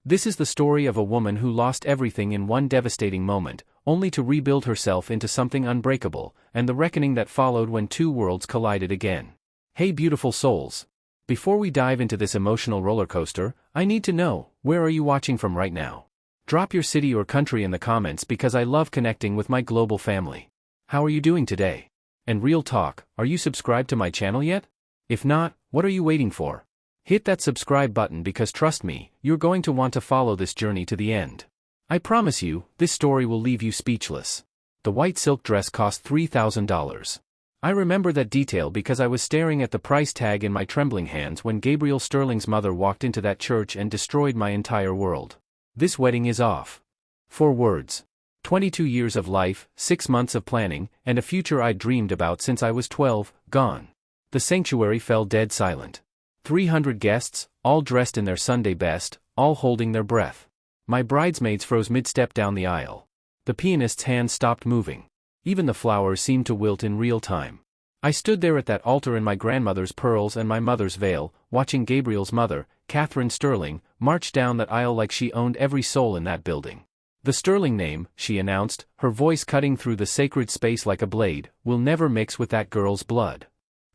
This is the story of a woman who lost everything in one devastating moment, only to rebuild herself into something unbreakable, and the reckoning that followed when two worlds collided again. Hey beautiful souls! Before we dive into this emotional roller coaster, I need to know, where are you watching from right now? Drop your city or country in the comments because I love connecting with my global family. How are you doing today? And real talk, are you subscribed to my channel yet? If not, what are you waiting for? Hit that subscribe button because trust me, you're going to want to follow this journey to the end. I promise you, this story will leave you speechless. The white silk dress cost $3,000. I remember that detail because I was staring at the price tag in my trembling hands when Gabriel Sterling's mother walked into that church and destroyed my entire world. This wedding is off. 4 words. 22 years of life, 6 months of planning, and a future I'd dreamed about since I was 12, gone. The sanctuary fell dead silent. 300 guests, all dressed in their Sunday best, all holding their breath. My bridesmaids froze mid-step down the aisle. The pianist's hands stopped moving. Even the flowers seemed to wilt in real time. I stood there at that altar in my grandmother's pearls and my mother's veil, watching Gabriel's mother, Catherine Sterling, march down that aisle like she owned every soul in that building. The Sterling name, she announced, her voice cutting through the sacred space like a blade, will never mix with that girl's blood.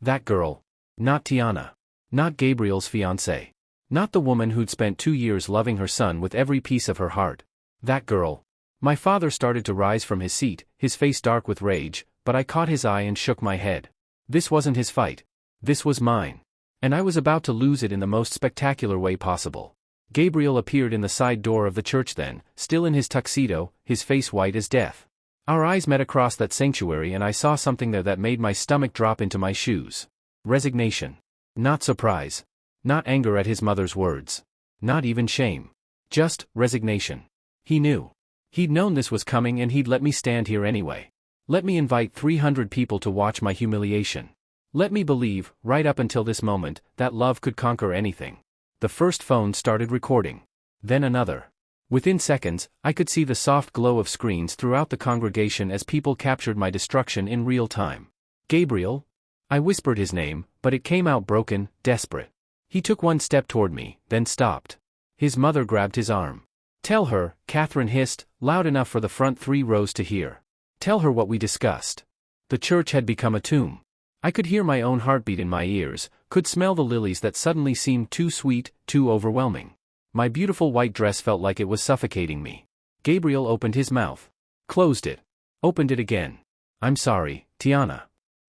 That girl. Not Tiana. Not Gabriel's fiancé. Not the woman who'd spent 2 years loving her son with every piece of her heart. That girl. My father started to rise from his seat, his face dark with rage, but I caught his eye and shook my head. This wasn't his fight. This was mine. And I was about to lose it in the most spectacular way possible. Gabriel appeared in the side door of the church then, still in his tuxedo, his face white as death. Our eyes met across that sanctuary and I saw something there that made my stomach drop into my shoes. Resignation. Not surprise. Not anger at his mother's words. Not even shame. Just resignation. He knew. He'd known this was coming and he'd let me stand here anyway. Let me invite 300 people to watch my humiliation. Let me believe, right up until this moment, that love could conquer anything. The first phone started recording. Then another. Within seconds, I could see the soft glow of screens throughout the congregation as people captured my destruction in real time. Gabriel? I whispered his name, but it came out broken, desperate. He took one step toward me, then stopped. His mother grabbed his arm. Tell her, Catherine hissed, loud enough for the front 3 rows to hear. Tell her what we discussed. The church had become a tomb. I could hear my own heartbeat in my ears, could smell the lilies that suddenly seemed too sweet, too overwhelming. My beautiful white dress felt like it was suffocating me. Gabriel opened his mouth. Closed it. Opened it again. I'm sorry, Tiana.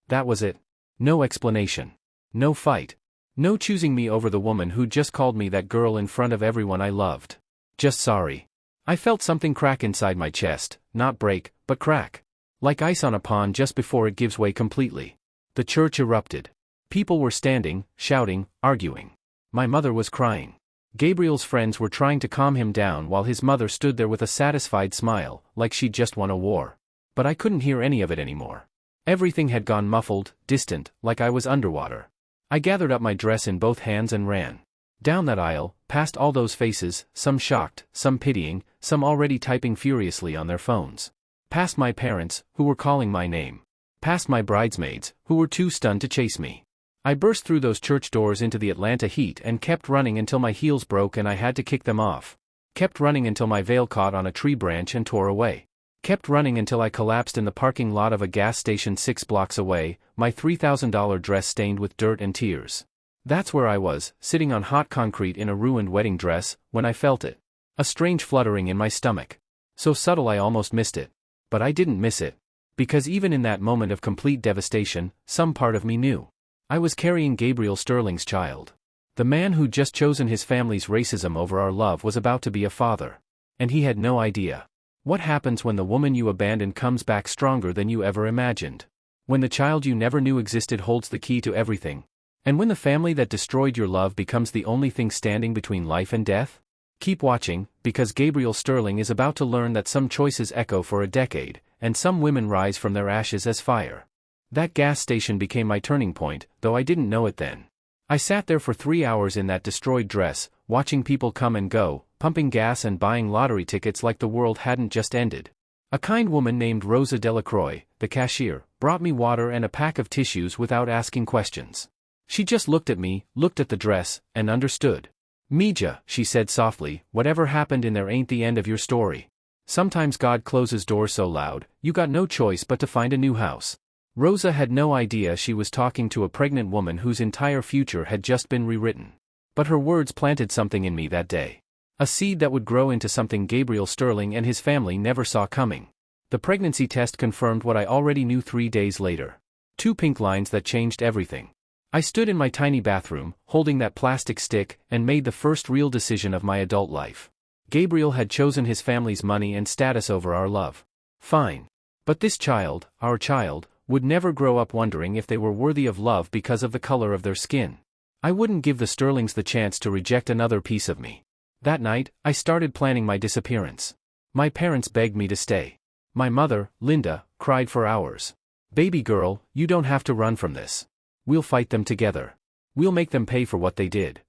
That was it. No explanation. No fight. No choosing me over the woman who just called me that girl in front of everyone I loved. Just sorry. I felt something crack inside my chest, not break, but crack. Like ice on a pond just before it gives way completely. The church erupted. People were standing, shouting, arguing. My mother was crying. Gabriel's friends were trying to calm him down while his mother stood there with a satisfied smile, like she'd just won a war. But I couldn't hear any of it anymore. Everything had gone muffled, distant, like I was underwater. I gathered up my dress in both hands and ran. Down that aisle, past all those faces, some shocked, some pitying, some already typing furiously on their phones. Past my parents, who were calling my name. Past my bridesmaids, who were too stunned to chase me. I burst through those church doors into the Atlanta heat and kept running until my heels broke and I had to kick them off. Kept running until my veil caught on a tree branch and tore away. Kept running until I collapsed in the parking lot of a gas station 6 blocks away, my $3,000 dress stained with dirt and tears. That's where I was, sitting on hot concrete in a ruined wedding dress, when I felt it. A strange fluttering in my stomach. So subtle I almost missed it. But I didn't miss it. Because even in that moment of complete devastation, some part of me knew. I was carrying Gabriel Sterling's child. The man who'd just chosen his family's racism over our love was about to be a father. And he had no idea. What happens when the woman you abandoned comes back stronger than you ever imagined? When the child you never knew existed holds the key to everything? And when the family that destroyed your love becomes the only thing standing between life and death? Keep watching, because Gabriel Sterling is about to learn that some choices echo for a decade, and some women rise from their ashes as fire. That gas station became my turning point, though I didn't know it then. I sat there for 3 hours in that destroyed dress, watching people come and go, pumping gas and buying lottery tickets like the world hadn't just ended. A kind woman named Rosa Delacroix, the cashier, brought me water and a pack of tissues without asking questions. She just looked at me, looked at the dress, and understood. Mija, she said softly, whatever happened in there ain't the end of your story. Sometimes God closes doors so loud, you got no choice but to find a new house. Rosa had no idea she was talking to a pregnant woman whose entire future had just been rewritten. But her words planted something in me that day. A seed that would grow into something Gabriel Sterling and his family never saw coming. The pregnancy test confirmed what I already knew 3 days later. 2 pink lines that changed everything. I stood in my tiny bathroom, holding that plastic stick, and made the first real decision of my adult life. Gabriel had chosen his family's money and status over our love. Fine. But this child, our child, would never grow up wondering if they were worthy of love because of the color of their skin. I wouldn't give the Sterlings the chance to reject another piece of me. That night, I started planning my disappearance. My parents begged me to stay. My mother, Linda, cried for hours. Baby girl, you don't have to run from this. We'll fight them together. We'll make them pay for what they did.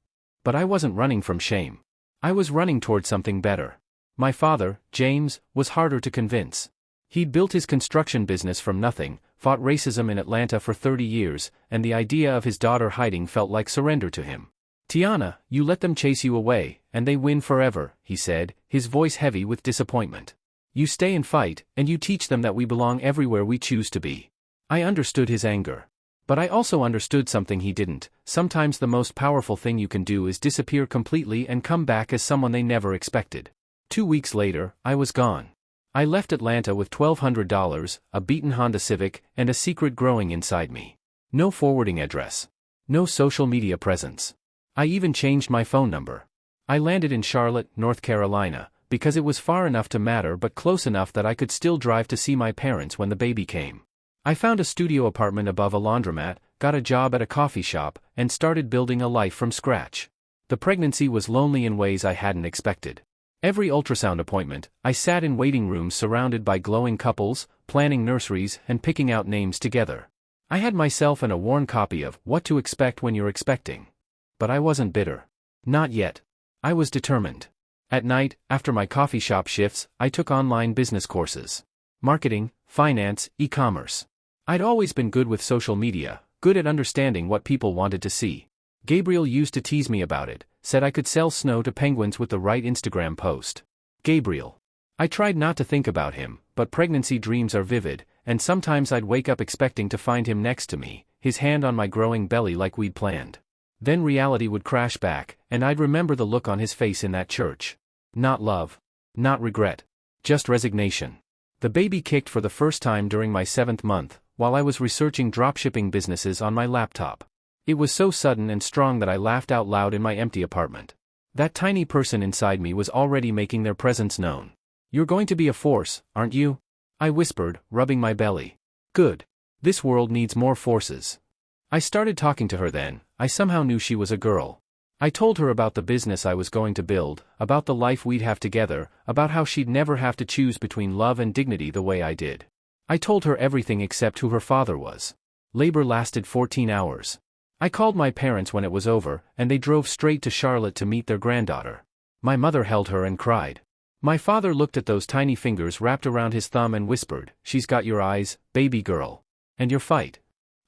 But I wasn't running from shame. I was running toward something better. My father, James, was harder to convince. He'd built his construction business from nothing, fought racism in Atlanta for 30 years, and the idea of his daughter hiding felt like surrender to him. Tiana, you let them chase you away, and they win forever, he said, his voice heavy with disappointment. You stay and fight, and you teach them that we belong everywhere we choose to be. I understood his anger. But I also understood something he didn't. Sometimes the most powerful thing you can do is disappear completely and come back as someone they never expected. 2 weeks later, I was gone. I left Atlanta with $1,200, a beaten Honda Civic, and a secret growing inside me. No forwarding address. No social media presence. I even changed my phone number. I landed in Charlotte, North Carolina, because it was far enough to matter but close enough that I could still drive to see my parents when the baby came. I found a studio apartment above a laundromat, got a job at a coffee shop, and started building a life from scratch. The pregnancy was lonely in ways I hadn't expected. Every ultrasound appointment, I sat in waiting rooms surrounded by glowing couples, planning nurseries, and picking out names together. I had myself and a worn copy of What to Expect When You're Expecting. But I wasn't bitter. Not yet. I was determined. At night, after my coffee shop shifts, I took online business courses. Marketing, finance, e-commerce. I'd always been good with social media, good at understanding what people wanted to see. Gabriel used to tease me about it, said I could sell snow to penguins with the right Instagram post. Gabriel. I tried not to think about him, but pregnancy dreams are vivid, and sometimes I'd wake up expecting to find him next to me, his hand on my growing belly like we'd planned. Then reality would crash back, and I'd remember the look on his face in that church. Not love. Not regret. Just resignation. The baby kicked for the first time during my 7th month, while I was researching dropshipping businesses on my laptop. It was so sudden and strong that I laughed out loud in my empty apartment. That tiny person inside me was already making their presence known. You're going to be a force, aren't you? I whispered, rubbing my belly. Good. This world needs more forces. I started talking to her then. I somehow knew she was a girl. I told her about the business I was going to build, about the life we'd have together, about how she'd never have to choose between love and dignity the way I did. I told her everything except who her father was. Labor lasted 14 hours. I called my parents when it was over, and they drove straight to Charlotte to meet their granddaughter. My mother held her and cried. My father looked at those tiny fingers wrapped around his thumb and whispered, "She's got your eyes, baby girl. And your fight."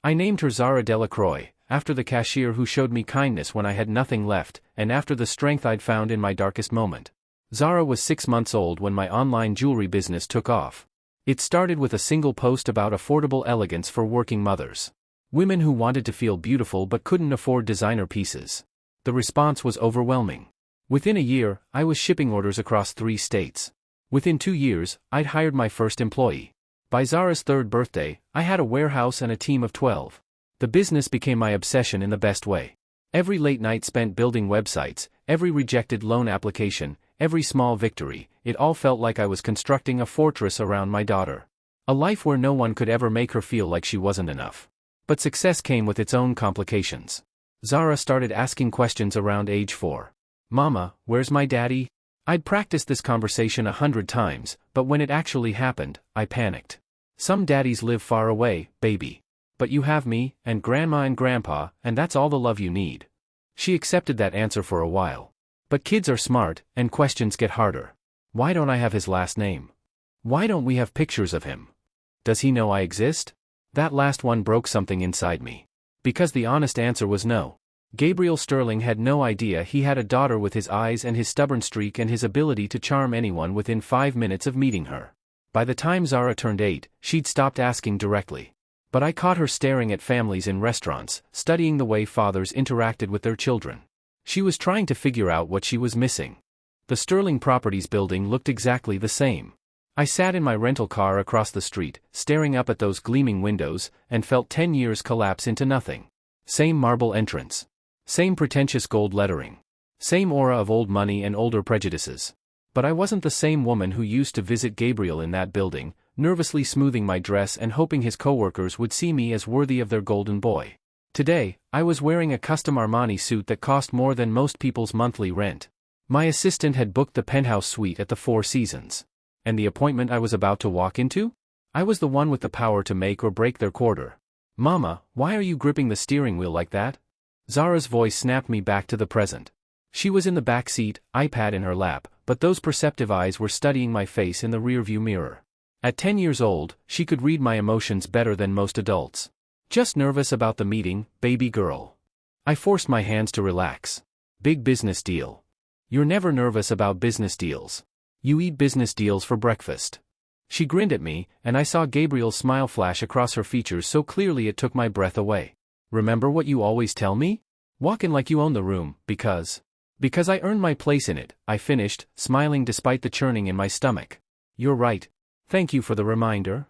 I named her Zara Delacroix, after the cashier who showed me kindness when I had nothing left, and after the strength I'd found in my darkest moment. Zara was 6 months old when my online jewelry business took off. It started with a single post about affordable elegance for working mothers. Women who wanted to feel beautiful but couldn't afford designer pieces. The response was overwhelming. Within a year, I was shipping orders across 3 states. Within 2 years, I'd hired my first employee. By Zara's 3rd birthday, I had a warehouse and a team of 12. The business became my obsession in the best way. Every late night spent building websites, every rejected loan application, every small victory, it all felt like I was constructing a fortress around my daughter. A life where no one could ever make her feel like she wasn't enough. But success came with its own complications. Zara started asking questions around age 4. "Mama, where's my daddy?" I'd practiced this conversation 100 times, but when it actually happened, I panicked. "Some daddies live far away, baby. But you have me, and grandma and grandpa, and that's all the love you need." She accepted that answer for a while. But kids are smart, and questions get harder. Why don't I have his last name? Why don't we have pictures of him? Does he know I exist? That last one broke something inside me. Because the honest answer was no. Gabriel Sterling had no idea he had a daughter with his eyes and his stubborn streak and his ability to charm anyone within 5 minutes of meeting her. By the time Zara turned 8, she'd stopped asking directly. But I caught her staring at families in restaurants, studying the way fathers interacted with their children. She was trying to figure out what she was missing. The Sterling Properties building looked exactly the same. I sat in my rental car across the street, staring up at those gleaming windows, and felt 10 years collapse into nothing. Same marble entrance. Same pretentious gold lettering. Same aura of old money and older prejudices. But I wasn't the same woman who used to visit Gabriel in that building, nervously smoothing my dress and hoping his coworkers would see me as worthy of their golden boy. Today, I was wearing a custom Armani suit that cost more than most people's monthly rent. My assistant had booked the penthouse suite at the Four Seasons. And the appointment I was about to walk into? I was the one with the power to make or break their quarter. "Mama, why are you gripping the steering wheel like that?" Zara's voice snapped me back to the present. She was in the back seat, iPad in her lap, but those perceptive eyes were studying my face in the rearview mirror. At 10 years old, she could read my emotions better than most adults. "Just nervous about the meeting, baby girl." I forced my hands to relax. "Big business deal." "You're never nervous about business deals. You eat business deals for breakfast." She grinned at me, and I saw Gabriel's smile flash across her features so clearly it took my breath away. "Remember what you always tell me? Walk in like you own the room, because I earned my place in it," I finished, smiling despite the churning in my stomach. "You're right. Thank you for the reminder."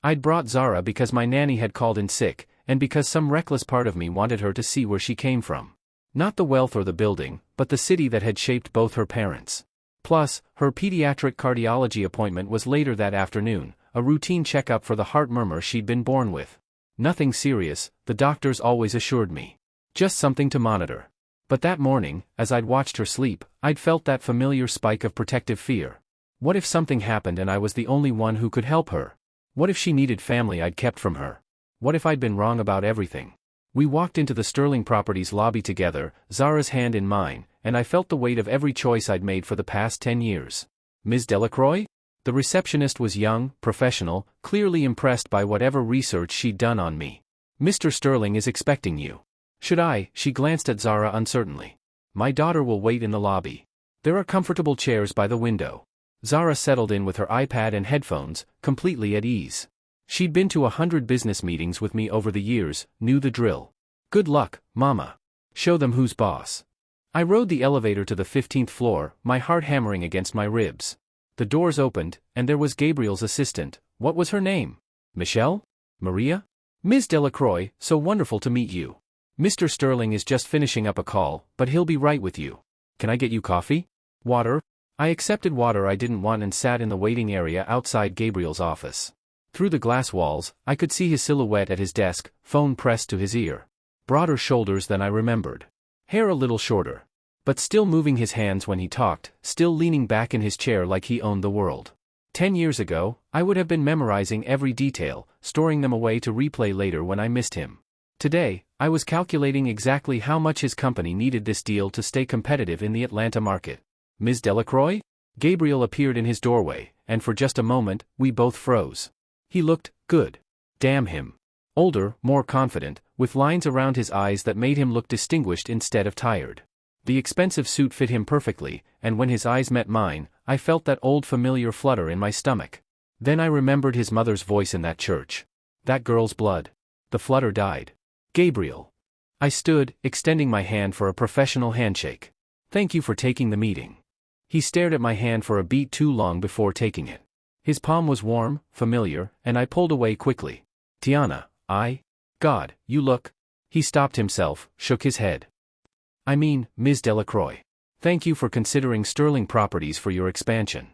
I'd brought Zara because my nanny had called in sick, and because some reckless part of me wanted her to see where she came from. Not the wealth or the building, but the city that had shaped both her parents. Plus, her pediatric cardiology appointment was later that afternoon, a routine checkup for the heart murmur she'd been born with. Nothing serious, the doctors always assured me. Just something to monitor. But that morning, as I'd watched her sleep, I'd felt that familiar spike of protective fear. What if something happened and I was the only one who could help her? What if she needed family I'd kept from her? What if I'd been wrong about everything? We walked into the Sterling Properties lobby together, Zara's hand in mine, and I felt the weight of every choice I'd made for the past 10 years. "Ms. Delacroix?" The receptionist was young, professional, clearly impressed by whatever research she'd done on me. "Mr. Sterling is expecting you." "Should I?" She glanced at Zara uncertainly. "My daughter will wait in the lobby. There are comfortable chairs by the window." Zara settled in with her iPad and headphones, completely at ease. She'd been to 100 business meetings with me over the years, knew the drill. "Good luck, Mama. Show them who's boss." I rode the elevator to the 15th floor, my heart hammering against my ribs. The doors opened, and there was Gabriel's assistant. What was her name? Michelle? Maria? "Ms. Delacroix, so wonderful to meet you. Mr. Sterling is just finishing up a call, but he'll be right with you. Can I get you coffee? Water?" I accepted water I didn't want and sat in the waiting area outside Gabriel's office. Through the glass walls, I could see his silhouette at his desk, phone pressed to his ear. Broader shoulders than I remembered. Hair a little shorter. But still moving his hands when he talked, still leaning back in his chair like he owned the world. 10 years ago, I would have been memorizing every detail, storing them away to replay later when I missed him. Today, I was calculating exactly how much his company needed this deal to stay competitive in the Atlanta market. "Ms. Delacroix?" Gabriel appeared in his doorway, and for just a moment, we both froze. He looked good. Damn him. Older, more confident, with lines around his eyes that made him look distinguished instead of tired. The expensive suit fit him perfectly, and when his eyes met mine, I felt that old familiar flutter in my stomach. Then I remembered his mother's voice in that church. That girl's blood. The flutter died. "Gabriel." I stood, extending my hand for a professional handshake. "Thank you for taking the meeting." He stared at my hand for a beat too long before taking it. His palm was warm, familiar, and I pulled away quickly. "Tiana, God, you look." He stopped himself, shook his head. "I mean, Ms. Delacroix. Thank you for considering Sterling Properties for your expansion."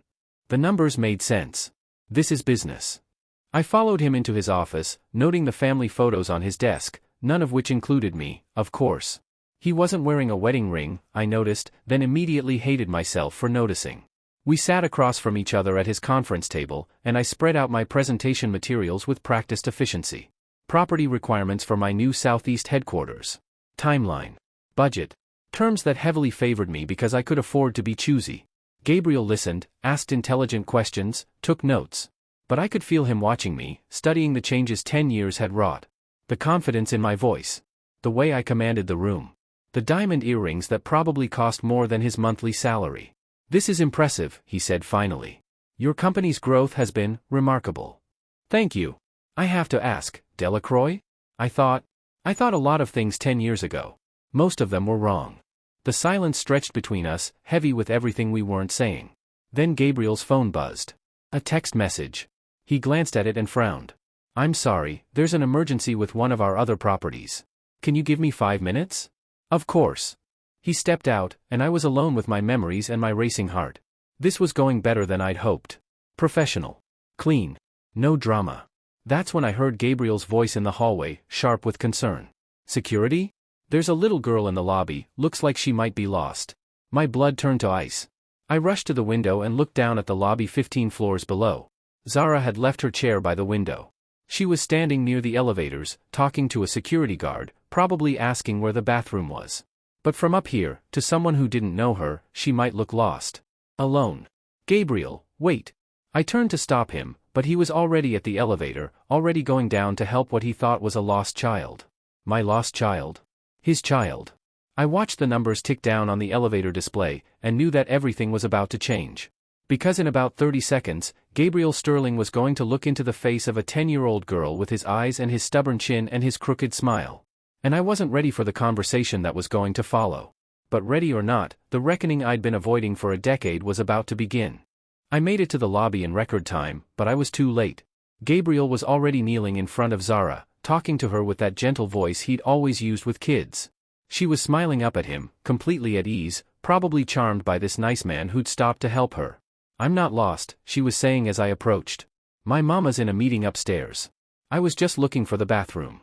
The numbers made sense. This is business. I followed him into his office, noting the family photos on his desk, none of which included me, of course. He wasn't wearing a wedding ring, I noticed, then immediately hated myself for noticing. We sat across from each other at his conference table, and I spread out my presentation materials with practiced efficiency. Property requirements for my new Southeast headquarters. Timeline. Budget. Terms that heavily favored me because I could afford to be choosy. Gabriel listened, asked intelligent questions, took notes. But I could feel him watching me, studying the changes 10 years had wrought. The confidence in my voice. The way I commanded the room. The diamond earrings that probably cost more than his monthly salary. "This is impressive," he said finally. "Your company's growth has been remarkable." "Thank you. I have to ask, Delacroix? I thought a lot of things 10 years ago. Most of them were wrong." The silence stretched between us, heavy with everything we weren't saying. Then Gabriel's phone buzzed. A text message. He glanced at it and frowned. "I'm sorry, there's an emergency with one of our other properties. Can you give me 5 minutes?" "Of course." He stepped out, and I was alone with my memories and my racing heart. This was going better than I'd hoped. Professional. Clean. No drama. That's when I heard Gabriel's voice in the hallway, sharp with concern. "Security? There's a little girl in the lobby, looks like she might be lost." My blood turned to ice. I rushed to the window and looked down at the lobby 15 floors below. Zara had left her chair by the window. She was standing near the elevators, talking to a security guard, probably asking where the bathroom was. But from up here, to someone who didn't know her, she might look lost. Alone. "Gabriel, wait." I turned to stop him, but he was already at the elevator, already going down to help what he thought was a lost child. My lost child? His child. I watched the numbers tick down on the elevator display, and knew that everything was about to change. Because in about 30 seconds, Gabriel Sterling was going to look into the face of a 10-year-old girl with his eyes and his stubborn chin and his crooked smile. And I wasn't ready for the conversation that was going to follow. But ready or not, the reckoning I'd been avoiding for a decade was about to begin. I made it to the lobby in record time, but I was too late. Gabriel was already kneeling in front of Zara, talking to her with that gentle voice he'd always used with kids. She was smiling up at him, completely at ease, probably charmed by this nice man who'd stopped to help her. "I'm not lost," she was saying as I approached. "My mama's in a meeting upstairs. I was just looking for the bathroom."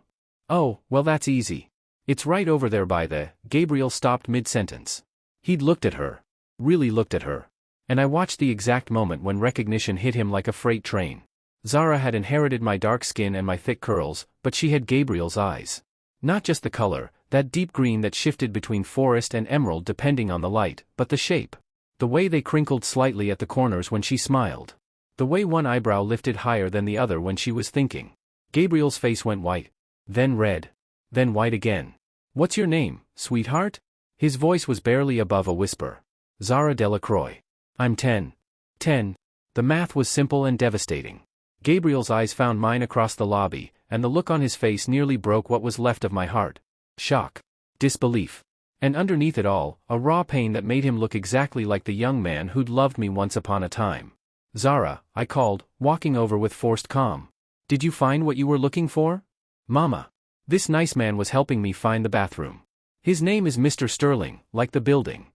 "Oh, well that's easy. It's right over there by the..." Gabriel stopped mid-sentence. He'd looked at her. Really looked at her. And I watched the exact moment when recognition hit him like a freight train. Zara had inherited my dark skin and my thick curls, but she had Gabriel's eyes. Not just the color, that deep green that shifted between forest and emerald depending on the light, but the shape. The way they crinkled slightly at the corners when she smiled. The way one eyebrow lifted higher than the other when she was thinking. Gabriel's face went white. Then red. Then white again. "What's your name, sweetheart?" His voice was barely above a whisper. "Zara Delacroix. I'm 10. 10. The math was simple and devastating. Gabriel's eyes found mine across the lobby, and the look on his face nearly broke what was left of my heart. Shock. Disbelief. And underneath it all, a raw pain that made him look exactly like the young man who'd loved me once upon a time. "Zara," I called, walking over with forced calm. "Did you find what you were looking for?" "Mama." This nice man was helping me find the bathroom. "His name is Mr. Sterling, like the building."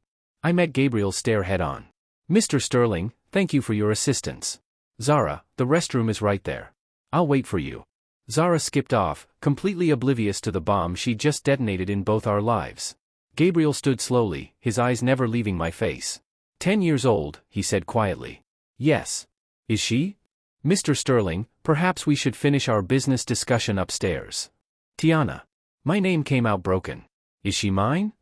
I met Gabriel's stare head-on. "Mr. Sterling, thank you for your assistance. Zara, the restroom is right there. I'll wait for you." Zara skipped off, completely oblivious to the bomb she just detonated in both our lives. Gabriel stood slowly, his eyes never leaving my face. 10 years old, he said quietly. "Yes. Is she?" "Mr. Sterling, perhaps we should finish our business discussion upstairs." "Tiana." My name came out broken. "Is she mine?"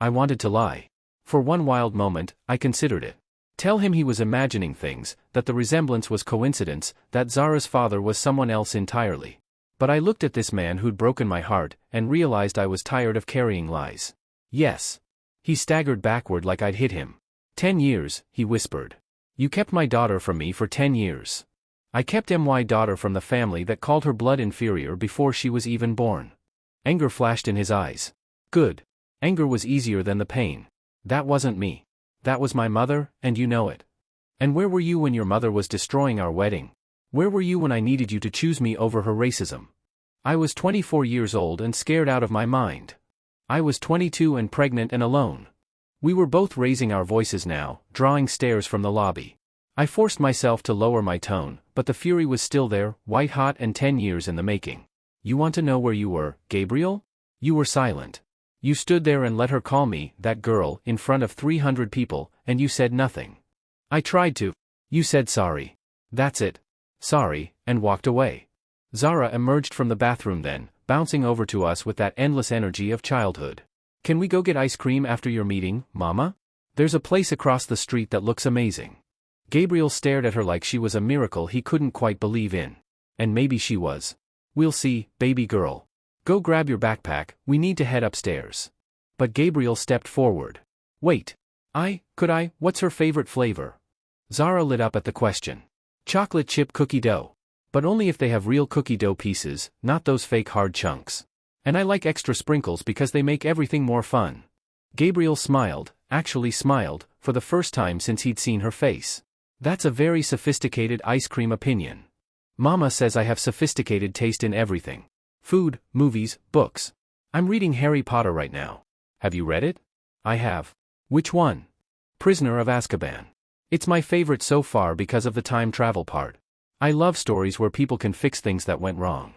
I wanted to lie. For one wild moment, I considered it. Tell him he was imagining things, that the resemblance was coincidence, that Zara's father was someone else entirely. But I looked at this man who'd broken my heart, and realized I was tired of carrying lies. "Yes." He staggered backward like I'd hit him. 10 years, he whispered. "You kept my daughter from me for 10 years. I kept my daughter from the family that called her blood inferior before she was even born." Anger flashed in his eyes. Good. Anger was easier than the pain. That wasn't me. That was my mother, and you know it. And where were you when your mother was destroying our wedding? Where were you when I needed you to choose me over her racism? I was 24 years old and scared out of my mind. I was 22 and pregnant and alone. We were both raising our voices now, drawing stares from the lobby. I forced myself to lower my tone, but the fury was still there, white-hot and 10 years in the making. "You want to know where you were, Gabriel? You were silent. You stood there and let her call me, that girl, in front of 300 people, and you said nothing. I tried to. You said sorry. That's it. Sorry, and walked away." Zara emerged from the bathroom then, bouncing over to us with that endless energy of childhood. "Can we go get ice cream after your meeting, Mama? There's a place across the street that looks amazing." Gabriel stared at her like she was a miracle he couldn't quite believe in. And maybe she was. "We'll see, baby girl. Go grab your backpack, we need to head upstairs." But Gabriel stepped forward. Wait. What's her favorite flavor? Zara lit up at the question. Chocolate chip cookie dough. But only if they have real cookie dough pieces, not those fake hard chunks. And I like extra sprinkles because they make everything more fun. Gabriel smiled, actually smiled, for the first time since he'd seen her face. That's a very sophisticated ice cream opinion. Mama says I have sophisticated taste in everything. Food, movies, books. I'm reading Harry Potter right now. Have you read it? I have. Which one? Prisoner of Azkaban. It's my favorite so far because of the time travel part. I love stories where people can fix things that went wrong.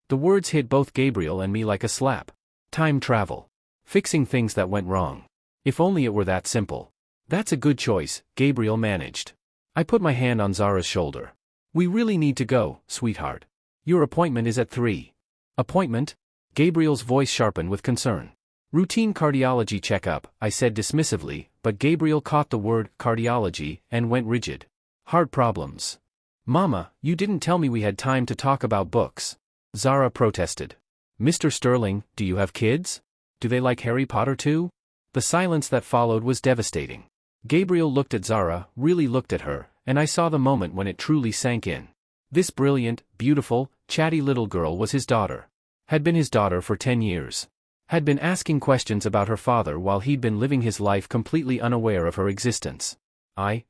The words hit both Gabriel and me like a slap. Time travel. Fixing things that went wrong. If only it were that simple. That's a good choice, Gabriel managed. I put my hand on Zara's shoulder. We really need to go, sweetheart. Your appointment is at 3. Appointment? Gabriel's voice sharpened with concern. Routine cardiology checkup, I said dismissively, but Gabriel caught the word cardiology and went rigid. Heart problems. Mama, you didn't tell me we had time to talk about books. Zara protested. Mr. Sterling, do you have kids? Do they like Harry Potter too? The silence that followed was devastating. Gabriel looked at Zara, really looked at her, and I saw the moment when it truly sank in. This brilliant, beautiful, chatty little girl was his daughter. Had been his daughter for 10 years. Had been asking questions about her father while he'd been living his life completely unaware of her existence.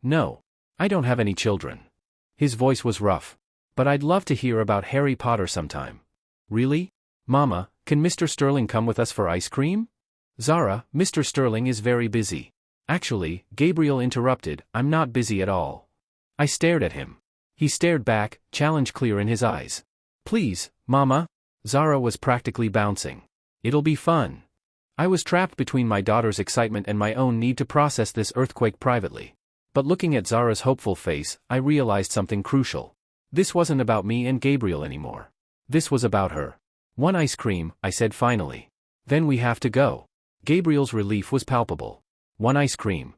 No. I don't have any children. His voice was rough. But I'd love to hear about Harry Potter sometime. Really? Mama, can Mr. Sterling come with us for ice cream? Zara, Mr. Sterling is very busy. Actually, Gabriel interrupted, I'm not busy at all. I stared at him. He stared back, challenge clear in his eyes. Please, Mama? Zara was practically bouncing. It'll be fun. I was trapped between my daughter's excitement and my own need to process this earthquake privately. But looking at Zara's hopeful face, I realized something crucial. This wasn't about me and Gabriel anymore. This was about her. One ice cream, I said finally. Then we have to go. Gabriel's relief was palpable. One ice cream.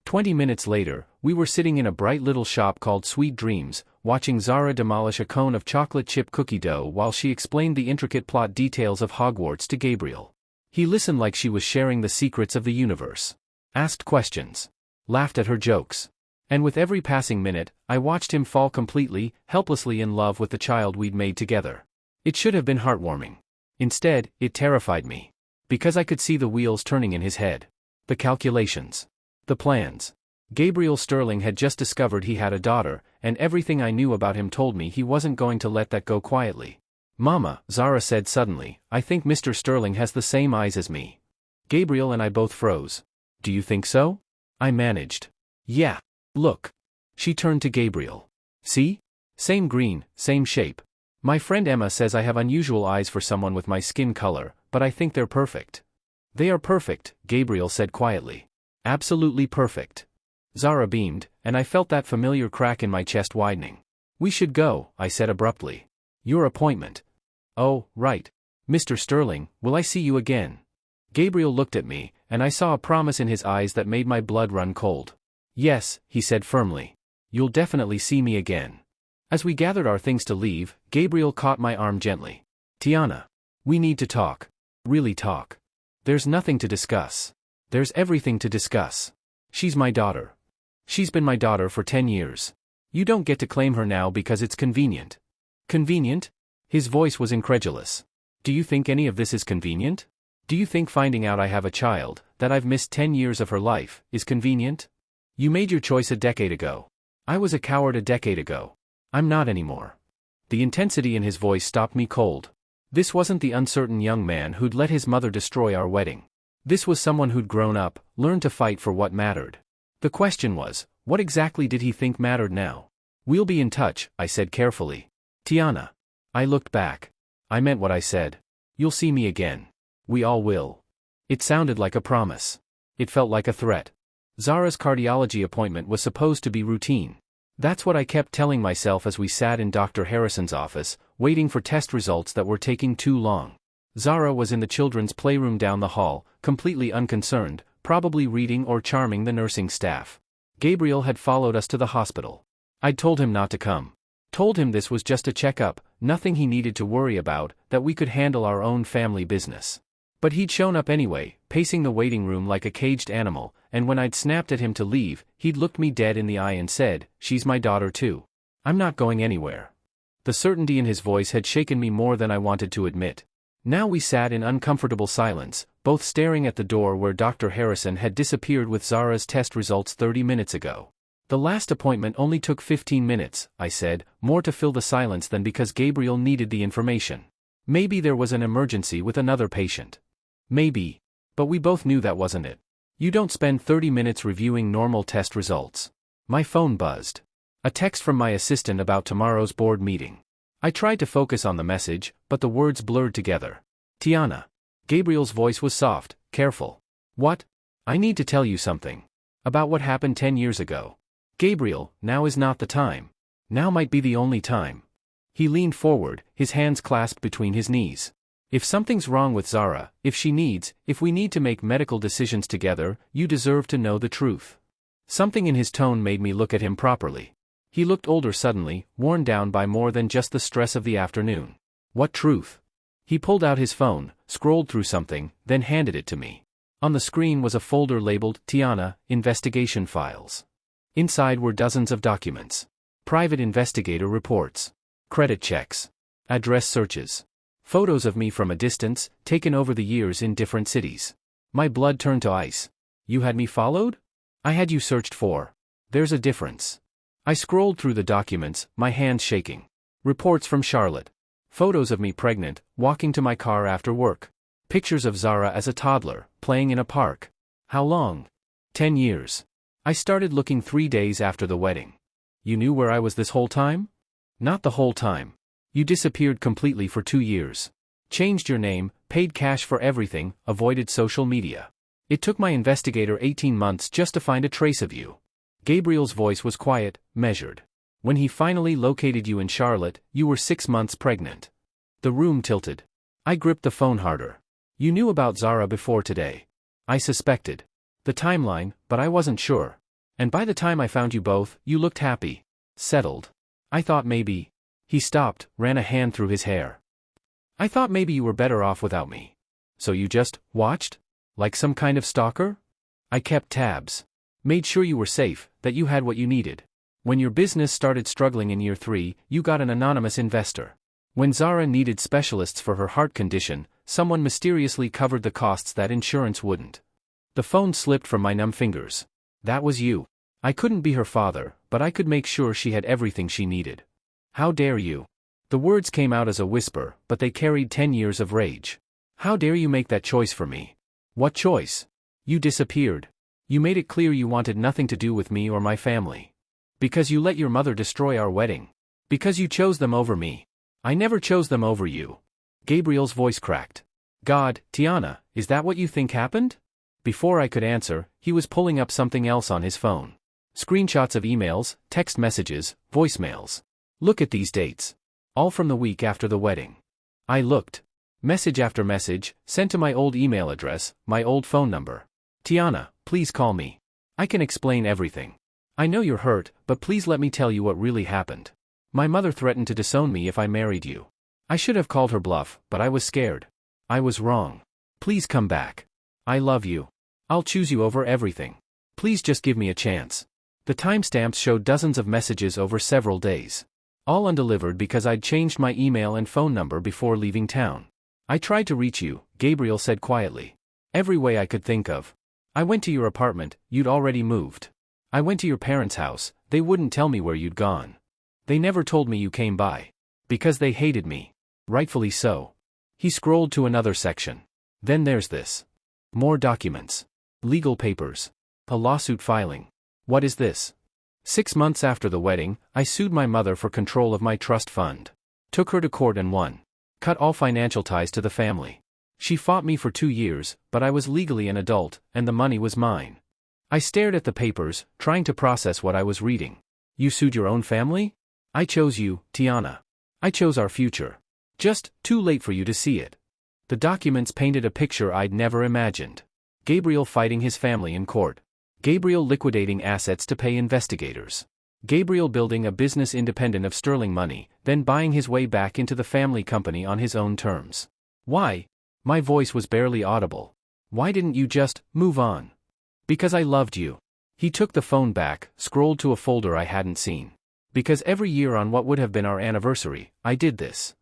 20 minutes later, we were sitting in a bright little shop called Sweet Dreams, watching Zara demolish a cone of chocolate chip cookie dough while she explained the intricate plot details of Hogwarts to Gabriel. He listened like she was sharing the secrets of the universe. Asked questions. Laughed at her jokes. And with every passing minute, I watched him fall completely, helplessly in love with the child we'd made together. It should have been heartwarming. Instead, it terrified me. Because I could see the wheels turning in his head. The calculations. The plans. Gabriel Sterling had just discovered he had a daughter, and everything I knew about him told me he wasn't going to let that go quietly. Mama, Zara said suddenly, I think Mr. Sterling has the same eyes as me. Gabriel and I both froze. Do you think so? I managed. Yeah. Look. She turned to Gabriel. See? Same green, same shape. My friend Emma says I have unusual eyes for someone with my skin color, but I think they're perfect. They are perfect, Gabriel said quietly. Absolutely perfect. Zara beamed, and I felt that familiar crack in my chest widening. We should go, I said abruptly. Your appointment. Oh, right. Mr. Sterling, will I see you again? Gabriel looked at me, and I saw a promise in his eyes that made my blood run cold. Yes, he said firmly. You'll definitely see me again. As we gathered our things to leave, Gabriel caught my arm gently. Tiana. We need to talk. Really talk. There's nothing to discuss. There's everything to discuss. She's my daughter. She's been my daughter for 10 years. You don't get to claim her now because it's convenient. Convenient? His voice was incredulous. Do you think any of this is convenient? Do you think finding out I have a child, that I've missed 10 years of her life, is convenient? You made your choice a decade ago. I was a coward a decade ago. I'm not anymore. The intensity in his voice stopped me cold. This wasn't the uncertain young man who'd let his mother destroy our wedding. This was someone who'd grown up, learned to fight for what mattered. The question was, what exactly did he think mattered now? We'll be in touch, I said carefully. Tiana. I looked back. I meant what I said. You'll see me again. We all will. It sounded like a promise. It felt like a threat. Zara's cardiology appointment was supposed to be routine. That's what I kept telling myself as we sat in Dr. Harrison's office, waiting for test results that were taking too long. Zara was in the children's playroom down the hall, completely unconcerned, probably reading or charming the nursing staff. Gabriel had followed us to the hospital. I'd told him not to come. Told him this was just a checkup, nothing he needed to worry about, that we could handle our own family business. But he'd shown up anyway, pacing the waiting room like a caged animal, and when I'd snapped at him to leave, he'd looked me dead in the eye and said, "She's my daughter too. I'm not going anywhere." The certainty in his voice had shaken me more than I wanted to admit. Now we sat in uncomfortable silence, both staring at the door where Dr. Harrison had disappeared with Zara's test results 30 minutes ago. "The last appointment only took 15 minutes, I said, more to fill the silence than because Gabriel needed the information. Maybe there was an emergency with another patient. Maybe. But we both knew that wasn't it. You don't spend 30 minutes reviewing normal test results." My phone buzzed. A text from my assistant about tomorrow's board meeting. I tried to focus on the message, but the words blurred together. "Tiana." Gabriel's voice was soft, careful. "What?" "I need to tell you something. About what happened 10 years ago. Gabriel, now is not the time. Now might be the only time." He leaned forward, his hands clasped between his knees. "If something's wrong with Zara, if we need to make medical decisions together, you deserve to know the truth." Something in his tone made me look at him properly. He looked older suddenly, worn down by more than just the stress of the afternoon. "What truth?" He pulled out his phone, scrolled through something, then handed it to me. On the screen was a folder labeled, "Tiana, Investigation Files." Inside were dozens of documents. Private investigator reports. Credit checks. Address searches. Photos of me from a distance, taken over the years in different cities. My blood turned to ice. "You had me followed?" "I had you searched for. There's a difference." I scrolled through the documents, my hands shaking. Reports from Charlotte. Photos of me pregnant, walking to my car after work. Pictures of Zara as a toddler, playing in a park. How long? 10 years. I started looking 3 days after the wedding. "You knew where I was this whole time?" "Not the whole time. You disappeared completely for 2 years. Changed your name, paid cash for everything, avoided social media. It took my investigator 18 months just to find a trace of you." Gabriel's voice was quiet, measured. "When he finally located you in Charlotte, you were 6 months pregnant." The room tilted. I gripped the phone harder. "You knew about Zara before today." I suspected. The timeline, but I wasn't sure. "And by the time I found you both, you looked happy. Settled. I thought maybe." He stopped, ran a hand through his hair. "I thought maybe you were better off without me. So you just watched? Like some kind of stalker?" "I kept tabs. Made sure you were safe, that you had what you needed. When your business started struggling in year 3, you got an anonymous investor. When Zara needed specialists for her heart condition, someone mysteriously covered the costs that insurance wouldn't." The phone slipped from my numb fingers. "That was you. I couldn't be her father, but I could make sure she had everything she needed. How dare you?" The words came out as a whisper, but they carried 10 years of rage. "How dare you make that choice for me?" "What choice?" "You disappeared. You made it clear you wanted nothing to do with me or my family. Because you let your mother destroy our wedding. Because you chose them over me." "I never chose them over you." Gabriel's voice cracked. "God, Tiana, is that what you think happened?" Before I could answer, he was pulling up something else on his phone. Screenshots of emails, text messages, voicemails. "Look at these dates. All from the week after the wedding." I looked. Message after message, sent to my old email address, my old phone number. "Tiana, please call me. I can explain everything. I know you're hurt, but please let me tell you what really happened. My mother threatened to disown me if I married you. I should have called her bluff, but I was scared. I was wrong. Please come back. I love you. I'll choose you over everything. Please just give me a chance." The timestamps showed dozens of messages over several days. All undelivered because I'd changed my email and phone number before leaving town. "I tried to reach you," Gabriel said quietly. "Every way I could think of. I went to your apartment, you'd already moved. I went to your parents' house, they wouldn't tell me where you'd gone. They never told me you came by. Because they hated me. Rightfully so." He scrolled to another section. "Then there's this. More documents. Legal papers. A lawsuit filing. What is this?" 6 months after the wedding, I sued my mother for control of my trust fund. Took her to court and won. Cut all financial ties to the family. She fought me for 2 years, but I was legally an adult, and the money was mine. I stared at the papers, trying to process what I was reading. "You sued your own family?" "I chose you, Tiana. I chose our future. Just, too late for you to see it." The documents painted a picture I'd never imagined. Gabriel fighting his family in court. Gabriel liquidating assets to pay investigators. Gabriel building a business independent of sterling money, then buying his way back into the family company on his own terms. Why? My voice was barely audible. Why didn't you just move on? Because I loved you. He took the phone back, scrolled to a folder I hadn't seen. Because every year on what would have been our anniversary, I did this.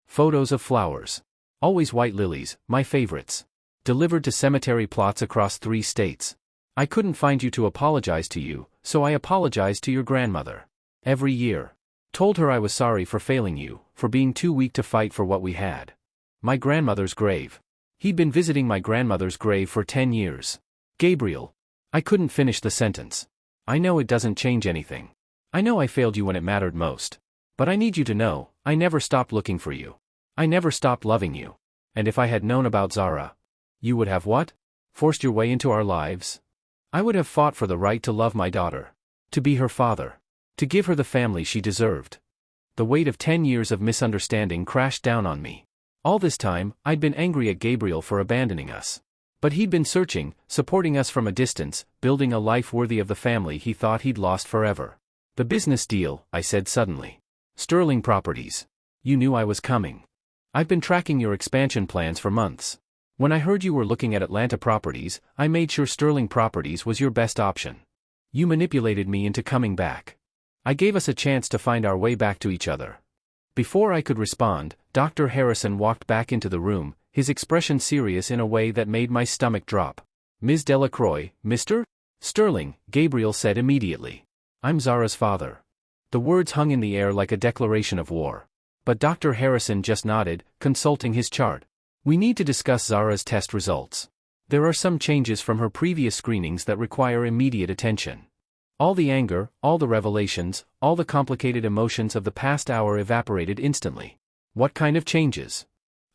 Photos of flowers. Always white lilies, my favorites. Delivered to cemetery plots across 3 states. I couldn't find you to apologize to you, so I apologized to your grandmother. Every year. Told her I was sorry for failing you, for being too weak to fight for what we had. My grandmother's grave. He'd been visiting my grandmother's grave for 10 years. Gabriel. I couldn't finish the sentence. I know it doesn't change anything. I know I failed you when it mattered most. But I need you to know, I never stopped looking for you. I never stopped loving you. And if I had known about Zara, you would have what? Forced your way into our lives? I would have fought for the right to love my daughter. To be her father. To give her the family she deserved. The weight of 10 years of misunderstanding crashed down on me. All this time, I'd been angry at Gabriel for abandoning us. But he'd been searching, supporting us from a distance, building a life worthy of the family he thought he'd lost forever. The business deal, I said suddenly. Sterling Properties. You knew I was coming. I've been tracking your expansion plans for months. When I heard you were looking at Atlanta properties, I made sure Sterling Properties was your best option. You manipulated me into coming back. I gave us a chance to find our way back to each other. Before I could respond, Dr. Harrison walked back into the room, his expression serious in a way that made my stomach drop. Ms. Delacroix, Mr. Sterling, Gabriel said immediately. I'm Zara's father. The words hung in the air like a declaration of war. But Dr. Harrison just nodded, consulting his chart. We need to discuss Zara's test results. There are some changes from her previous screenings that require immediate attention. All the anger, all the revelations, all the complicated emotions of the past hour evaporated instantly. What kind of changes?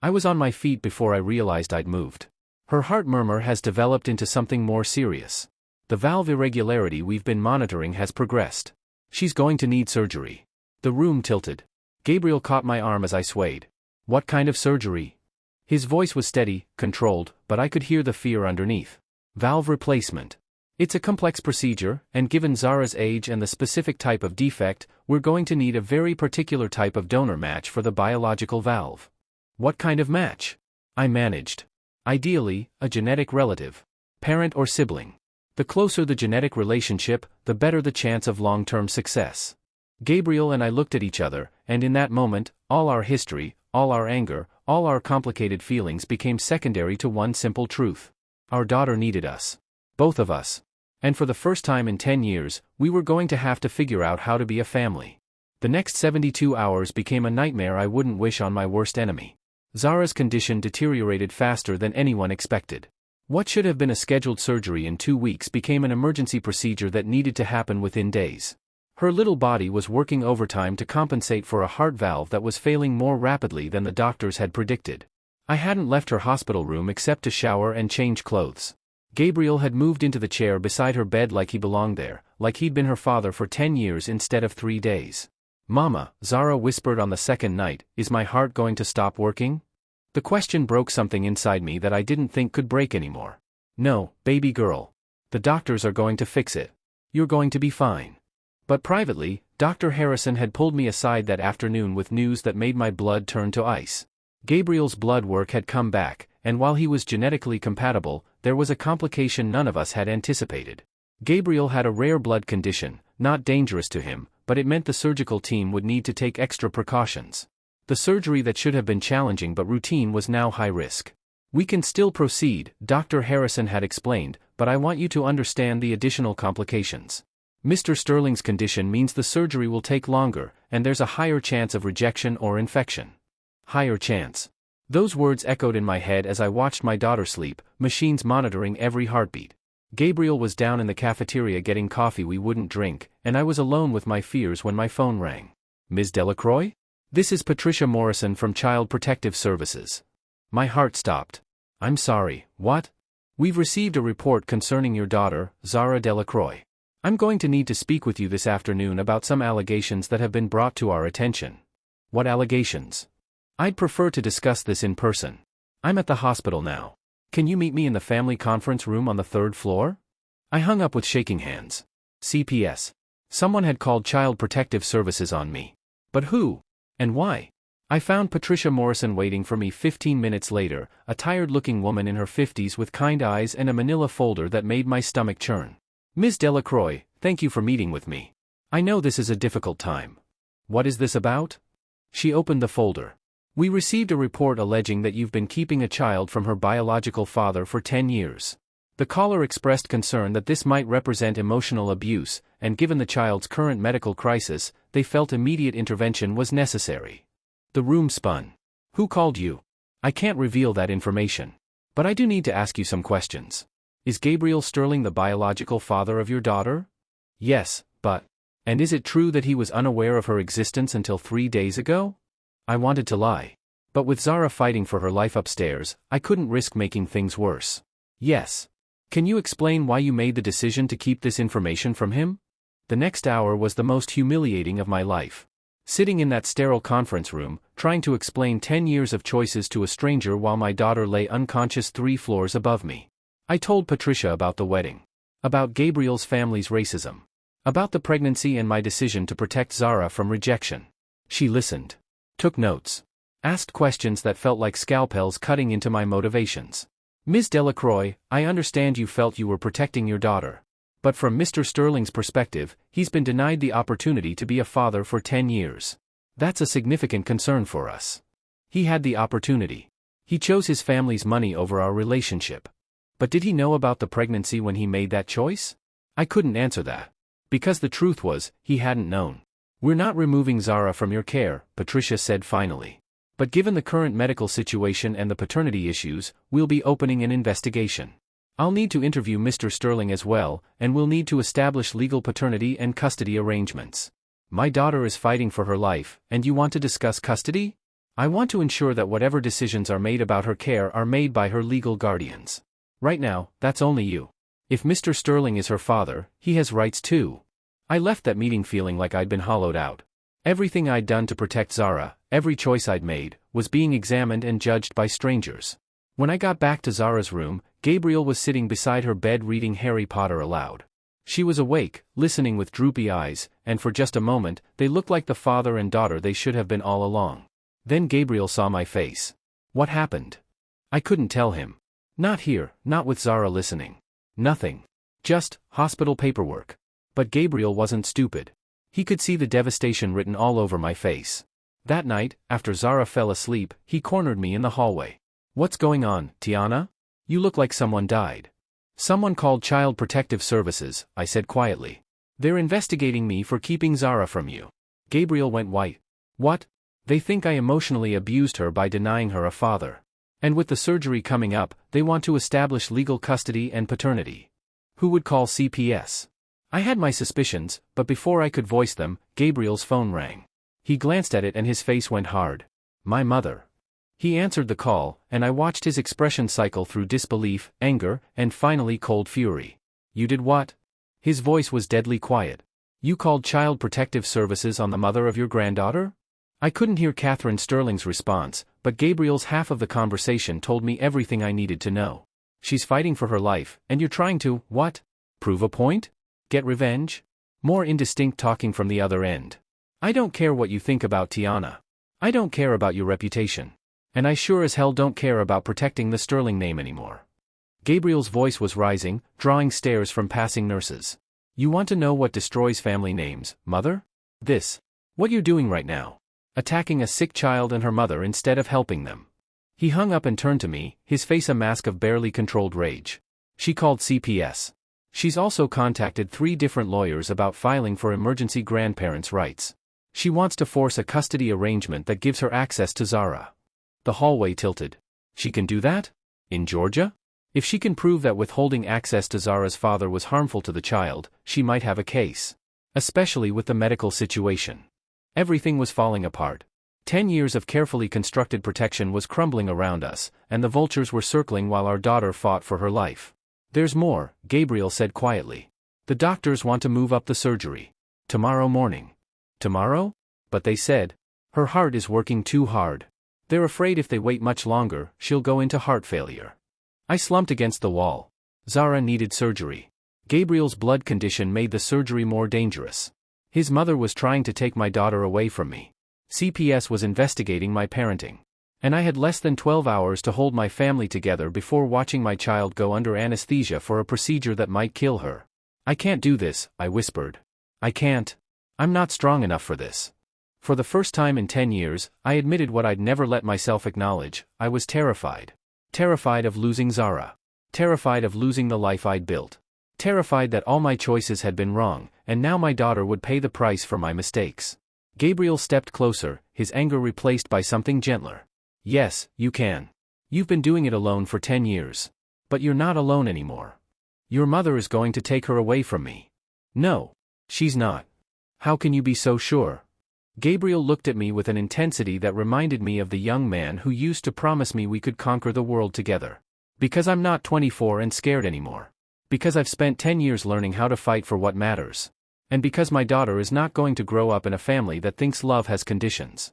I was on my feet before I realized I'd moved. Her heart murmur has developed into something more serious. The valve irregularity we've been monitoring has progressed. She's going to need surgery. The room tilted. Gabriel caught my arm as I swayed. What kind of surgery? His voice was steady, controlled, but I could hear the fear underneath. Valve replacement. It's a complex procedure, and given Zara's age and the specific type of defect, we're going to need a very particular type of donor match for the biological valve. What kind of match? I managed. Ideally, a genetic relative. Parent or sibling. The closer the genetic relationship, the better the chance of long-term success. Gabriel and I looked at each other, and in that moment, all our history, all our anger, all our complicated feelings became secondary to one simple truth. Our daughter needed us. Both of us. And for the first time in 10 years, we were going to have to figure out how to be a family. The next 72 hours became a nightmare I wouldn't wish on my worst enemy. Zara's condition deteriorated faster than anyone expected. What should have been a scheduled surgery in 2 weeks became an emergency procedure that needed to happen within days. Her little body was working overtime to compensate for a heart valve that was failing more rapidly than the doctors had predicted. I hadn't left her hospital room except to shower and change clothes. Gabriel had moved into the chair beside her bed like he belonged there, like he'd been her father for 10 years instead of 3 days. Mama, Zara whispered on the second night, is my heart going to stop working? The question broke something inside me that I didn't think could break anymore. No, baby girl. The doctors are going to fix it. You're going to be fine. But privately, Dr. Harrison had pulled me aside that afternoon with news that made my blood turn to ice. Gabriel's blood work had come back, and while he was genetically compatible, there was a complication none of us had anticipated. Gabriel had a rare blood condition, not dangerous to him, but it meant the surgical team would need to take extra precautions. The surgery that should have been challenging but routine was now high risk. We can still proceed, Dr. Harrison had explained, but I want you to understand the additional complications. Mr. Sterling's condition means the surgery will take longer, and there's a higher chance of rejection or infection. Higher chance. Those words echoed in my head as I watched my daughter sleep, machines monitoring every heartbeat. Gabriel was down in the cafeteria getting coffee we wouldn't drink, and I was alone with my fears when my phone rang. Ms. Delacroix? This is Patricia Morrison from Child Protective Services. My heart stopped. I'm sorry, what? We've received a report concerning your daughter, Zara Delacroix. I'm going to need to speak with you this afternoon about some allegations that have been brought to our attention. What allegations? I'd prefer to discuss this in person. I'm at the hospital now. Can you meet me in the family conference room on the 3rd floor? I hung up with shaking hands. CPS. Someone had called Child Protective Services on me. But who? And why? I found Patricia Morrison waiting for me 15 minutes later, a tired-looking woman in her 50s with kind eyes and a manila folder that made my stomach churn. "Ms. Delacroix, thank you for meeting with me. I know this is a difficult time. What is this about?" She opened the folder. "We received a report alleging that you've been keeping a child from her biological father for 10 years. The caller expressed concern that this might represent emotional abuse, and given the child's current medical crisis, they felt immediate intervention was necessary." The room spun. "Who called you?" "I can't reveal that information. But I do need to ask you some questions. Is Gabriel Sterling the biological father of your daughter?" "Yes, but..." "And is it true that he was unaware of her existence until 3 days ago?" I wanted to lie. But with Zara fighting for her life upstairs, I couldn't risk making things worse. "Yes." "Can you explain why you made the decision to keep this information from him?" The next hour was the most humiliating of my life. Sitting in that sterile conference room, trying to explain 10 years of choices to a stranger while my daughter lay unconscious 3 floors above me. I told Patricia about the wedding. About Gabriel's family's racism. About the pregnancy and my decision to protect Zara from rejection. She listened. Took notes. Asked questions that felt like scalpels cutting into my motivations. "Ms. Delacroix, I understand you felt you were protecting your daughter. But from Mr. Sterling's perspective, he's been denied the opportunity to be a father for 10 years. That's a significant concern for us. He had the opportunity. He chose his family's money over our relationship. But did he know about the pregnancy when he made that choice?" I couldn't answer that. Because the truth was, he hadn't known. "We're not removing Zara from your care," Patricia said finally. "But given the current medical situation and the paternity issues, we'll be opening an investigation. I'll need to interview Mr. Sterling as well, and we'll need to establish legal paternity and custody arrangements. My daughter is fighting for her life, and you want to discuss custody? I want to ensure that whatever decisions are made about her care are made by her legal guardians. Right now, that's only you. If Mr. Sterling is her father, he has rights too." I left that meeting feeling like I'd been hollowed out. Everything I'd done to protect Zara, every choice I'd made, was being examined and judged by strangers. When I got back to Zara's room, Gabriel was sitting beside her bed reading Harry Potter aloud. She was awake, listening with droopy eyes, and for just a moment, they looked like the father and daughter they should have been all along. Then Gabriel saw my face. What happened? I couldn't tell him. Not here, not with Zara listening. Nothing. Just hospital paperwork. But Gabriel wasn't stupid. He could see the devastation written all over my face. That night, after Zara fell asleep, he cornered me in the hallway. "What's going on, Tiana? You look like someone died." "Someone called Child Protective Services," I said quietly. "They're investigating me for keeping Zara from you." Gabriel went white. "What?" "They think I emotionally abused her by denying her a father. And with the surgery coming up, they want to establish legal custody and paternity." "Who would call CPS?" I had my suspicions, but before I could voice them, Gabriel's phone rang. He glanced at it and his face went hard. "My mother." He answered the call, and I watched his expression cycle through disbelief, anger, and finally cold fury. "You did what?" His voice was deadly quiet. "You called Child Protective Services on the mother of your granddaughter?" I couldn't hear Catherine Sterling's response, but Gabriel's half of the conversation told me everything I needed to know. "She's fighting for her life, and you're trying to, what? Prove a point? Get revenge?" More indistinct talking from the other end. "I don't care what you think about Tiana. I don't care about your reputation. And I sure as hell don't care about protecting the Sterling name anymore." Gabriel's voice was rising, drawing stares from passing nurses. "You want to know what destroys family names, mother? This. What you're doing right now. Attacking a sick child and her mother instead of helping them." He hung up and turned to me, his face a mask of barely controlled rage. "She called CPS. She's also contacted 3 different lawyers about filing for emergency grandparents' rights. She wants to force a custody arrangement that gives her access to Zara." The hallway tilted. "She can do that? In Georgia? If she can prove that withholding access to Zara's father was harmful to the child, she might have a case. Especially with the medical situation." Everything was falling apart. 10 years of carefully constructed protection was crumbling around us, and the vultures were circling while our daughter fought for her life. "There's more," Gabriel said quietly. "The doctors want to move up the surgery. Tomorrow morning." "Tomorrow?" "But they said, her heart is working too hard. They're afraid if they wait much longer, she'll go into heart failure." I slumped against the wall. Zara needed surgery. Gabriel's blood condition made the surgery more dangerous. His mother was trying to take my daughter away from me. CPS was investigating my parenting. And I had less than 12 hours to hold my family together before watching my child go under anesthesia for a procedure that might kill her. I can't do this, I whispered. I can't. I'm not strong enough for this. For the first time in 10 years, I admitted what I'd never let myself acknowledge. I was terrified. Terrified of losing Zara. Terrified of losing the life I'd built. Terrified that all my choices had been wrong, and now my daughter would pay the price for my mistakes. Gabriel stepped closer, his anger replaced by something gentler. Yes, you can. You've been doing it alone for 10 years. But you're not alone anymore. Your mother is going to take her away from me. No. She's not. How can you be so sure? Gabriel looked at me with an intensity that reminded me of the young man who used to promise me we could conquer the world together. Because I'm not 24 and scared anymore. Because I've spent 10 years learning how to fight for what matters. And because my daughter is not going to grow up in a family that thinks love has conditions.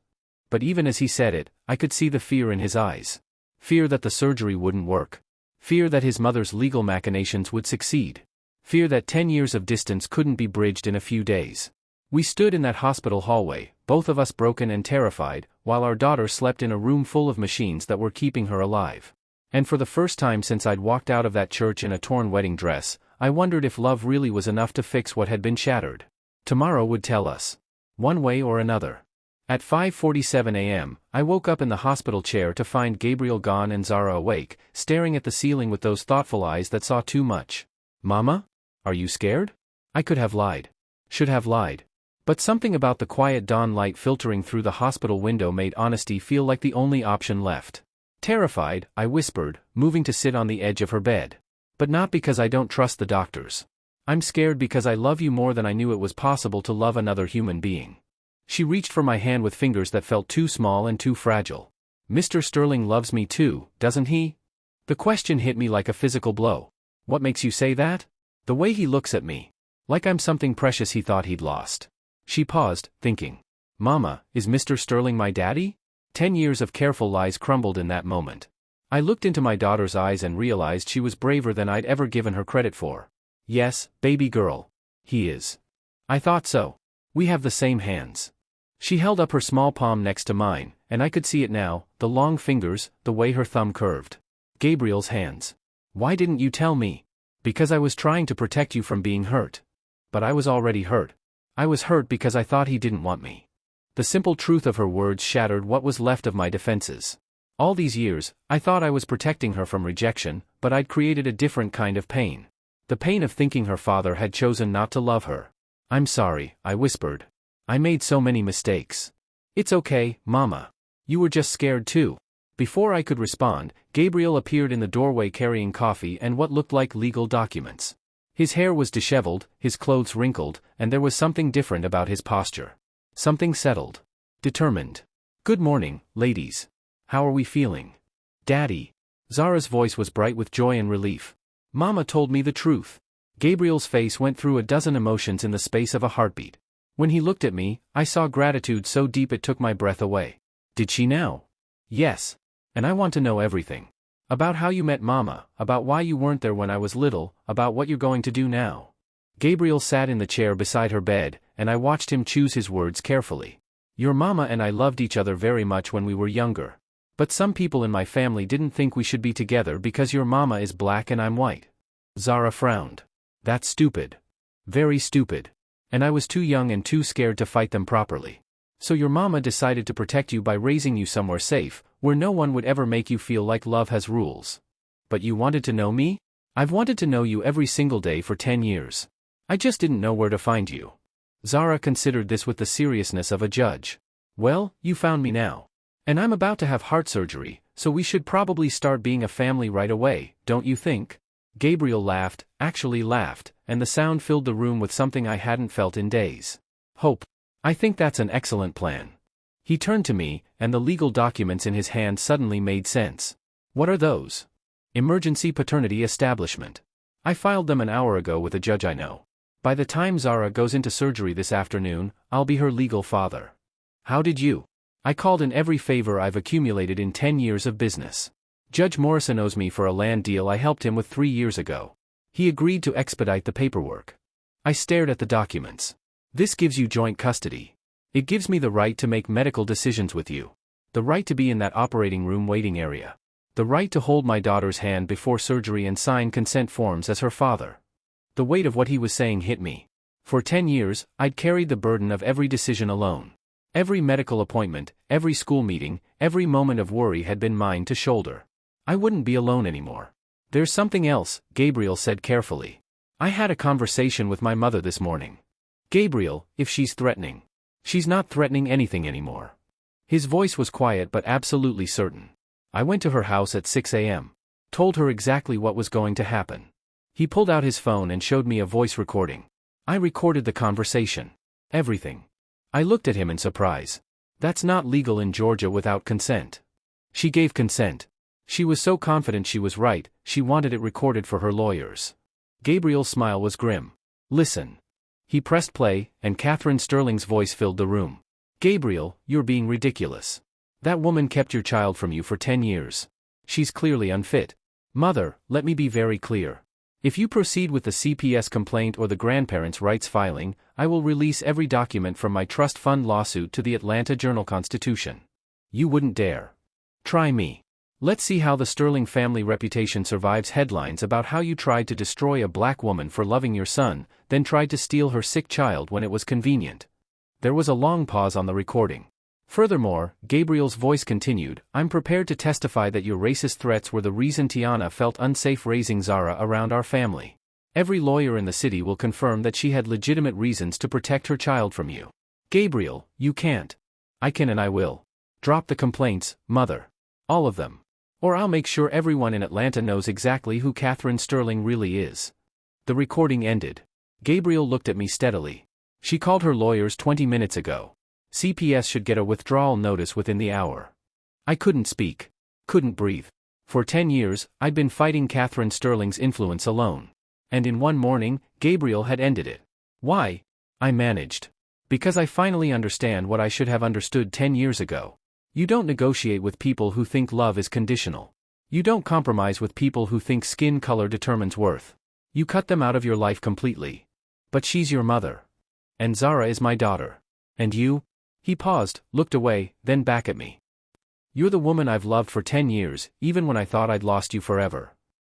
But even as he said it, I could see the fear in his eyes. Fear that the surgery wouldn't work. Fear that his mother's legal machinations would succeed. Fear that 10 years of distance couldn't be bridged in a few days. We stood in that hospital hallway, both of us broken and terrified, while our daughter slept in a room full of machines that were keeping her alive. And for the first time since I'd walked out of that church in a torn wedding dress, I wondered if love really was enough to fix what had been shattered. Tomorrow would tell us. One way or another. At 5:47 a.m., I woke up in the hospital chair to find Gabriel gone and Zara awake, staring at the ceiling with those thoughtful eyes that saw too much. Mama? Are you scared? I could have lied. Should have lied. But something about the quiet dawn light filtering through the hospital window made honesty feel like the only option left. Terrified, I whispered, moving to sit on the edge of her bed. But not because I don't trust the doctors. I'm scared because I love you more than I knew it was possible to love another human being. She reached for my hand with fingers that felt too small and too fragile. Mr. Sterling loves me too, doesn't he? The question hit me like a physical blow. What makes you say that? The way he looks at me. Like I'm something precious he thought he'd lost. She paused, thinking. Mama, is Mr. Sterling my daddy? 10 years of careful lies crumbled in that moment. I looked into my daughter's eyes and realized she was braver than I'd ever given her credit for. Yes, baby girl. He is. I thought so. We have the same hands. She held up her small palm next to mine, and I could see it now, the long fingers, the way her thumb curved. Gabriel's hands. Why didn't you tell me? Because I was trying to protect you from being hurt. But I was already hurt. I was hurt because I thought he didn't want me. The simple truth of her words shattered what was left of my defenses. All these years, I thought I was protecting her from rejection, but I'd created a different kind of pain. The pain of thinking her father had chosen not to love her. I'm sorry, I whispered. I made so many mistakes. It's okay, Mama. You were just scared too. Before I could respond, Gabriel appeared in the doorway carrying coffee and what looked like legal documents. His hair was disheveled, his clothes wrinkled, and there was something different about his posture. Something settled. Determined. Good morning, ladies. How are we feeling? Daddy. Zara's voice was bright with joy and relief. Mama told me the truth. Gabriel's face went through a dozen emotions in the space of a heartbeat. When he looked at me, I saw gratitude so deep it took my breath away. Did she know? Yes. And I want to know everything. About how you met Mama, about why you weren't there when I was little, about what you're going to do now. Gabriel sat in the chair beside her bed, and I watched him choose his words carefully. Your Mama and I loved each other very much when we were younger. But some people in my family didn't think we should be together because your Mama is black and I'm white. Zara frowned. That's stupid. Very stupid. And I was too young and too scared to fight them properly. So your Mama decided to protect you by raising you somewhere safe, where no one would ever make you feel like love has rules. But you wanted to know me? I've wanted to know you every single day for 10 years. I just didn't know where to find you. Zara considered this with the seriousness of a judge. Well, you found me now. And I'm about to have heart surgery, so we should probably start being a family right away, don't you think? Gabriel laughed, actually laughed, and the sound filled the room with something I hadn't felt in days. Hope. I think that's an excellent plan. He turned to me, and the legal documents in his hand suddenly made sense. What are those? Emergency paternity establishment. I filed them an hour ago with a judge I know. By the time Zara goes into surgery this afternoon, I'll be her legal father. How did you? I called in every favor I've accumulated in 10 years of business. Judge Morrison owes me for a land deal I helped him with 3 years ago. He agreed to expedite the paperwork. I stared at the documents. This gives you joint custody. It gives me the right to make medical decisions with you. The right to be in that operating room waiting area. The right to hold my daughter's hand before surgery and sign consent forms as her father. The weight of what he was saying hit me. For 10 years, I'd carried the burden of every decision alone. Every medical appointment, every school meeting, every moment of worry had been mine to shoulder. I wouldn't be alone anymore. There's something else, Gabriel said carefully. I had a conversation with my mother this morning. Gabriel, if she's threatening. She's not threatening anything anymore. His voice was quiet but absolutely certain. I went to her house at 6 a.m. Told her exactly what was going to happen. He pulled out his phone and showed me a voice recording. I recorded the conversation. Everything. I looked at him in surprise. That's not legal in Georgia without consent. She gave consent. She was so confident she was right, she wanted it recorded for her lawyers. Gabriel's smile was grim. Listen. He pressed play, and Catherine Sterling's voice filled the room. Gabriel, you're being ridiculous. That woman kept your child from you for 10 years. She's clearly unfit. Mother, let me be very clear. If you proceed with the CPS complaint or the grandparents' rights filing, I will release every document from my trust fund lawsuit to the Atlanta Journal-Constitution. You wouldn't dare. Try me. Let's see how the Sterling family reputation survives headlines about how you tried to destroy a black woman for loving your son, then tried to steal her sick child when it was convenient. There was a long pause on the recording. Furthermore, Gabriel's voice continued, I'm prepared to testify that your racist threats were the reason Tiana felt unsafe raising Zara around our family. Every lawyer in the city will confirm that she had legitimate reasons to protect her child from you. Gabriel, you can't. I can and I will. Drop the complaints, Mother. All of them. Or I'll make sure everyone in Atlanta knows exactly who Catherine Sterling really is. The recording ended. Gabriel looked at me steadily. She called her lawyers 20 minutes ago. CPS should get a withdrawal notice within the hour. I couldn't speak. Couldn't breathe. For 10 years, I'd been fighting Catherine Sterling's influence alone. And in one morning, Gabriel had ended it. Why? I managed. Because I finally understand what I should have understood 10 years ago. You don't negotiate with people who think love is conditional. You don't compromise with people who think skin color determines worth. You cut them out of your life completely. But she's your mother. And Zara is my daughter. And you? He paused, looked away, then back at me. You're the woman I've loved for 10 years, even when I thought I'd lost you forever.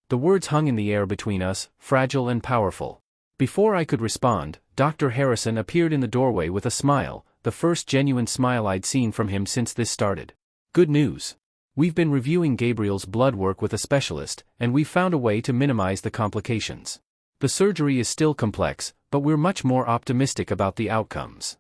The words hung in the air between us, fragile and powerful. Before I could respond, Dr. Harrison appeared in the doorway with a smile, the first genuine smile I'd seen from him since this started. Good news. We've been reviewing Gabriel's blood work with a specialist, and we've found a way to minimize the complications. The surgery is still complex, but we're much more optimistic about the outcomes.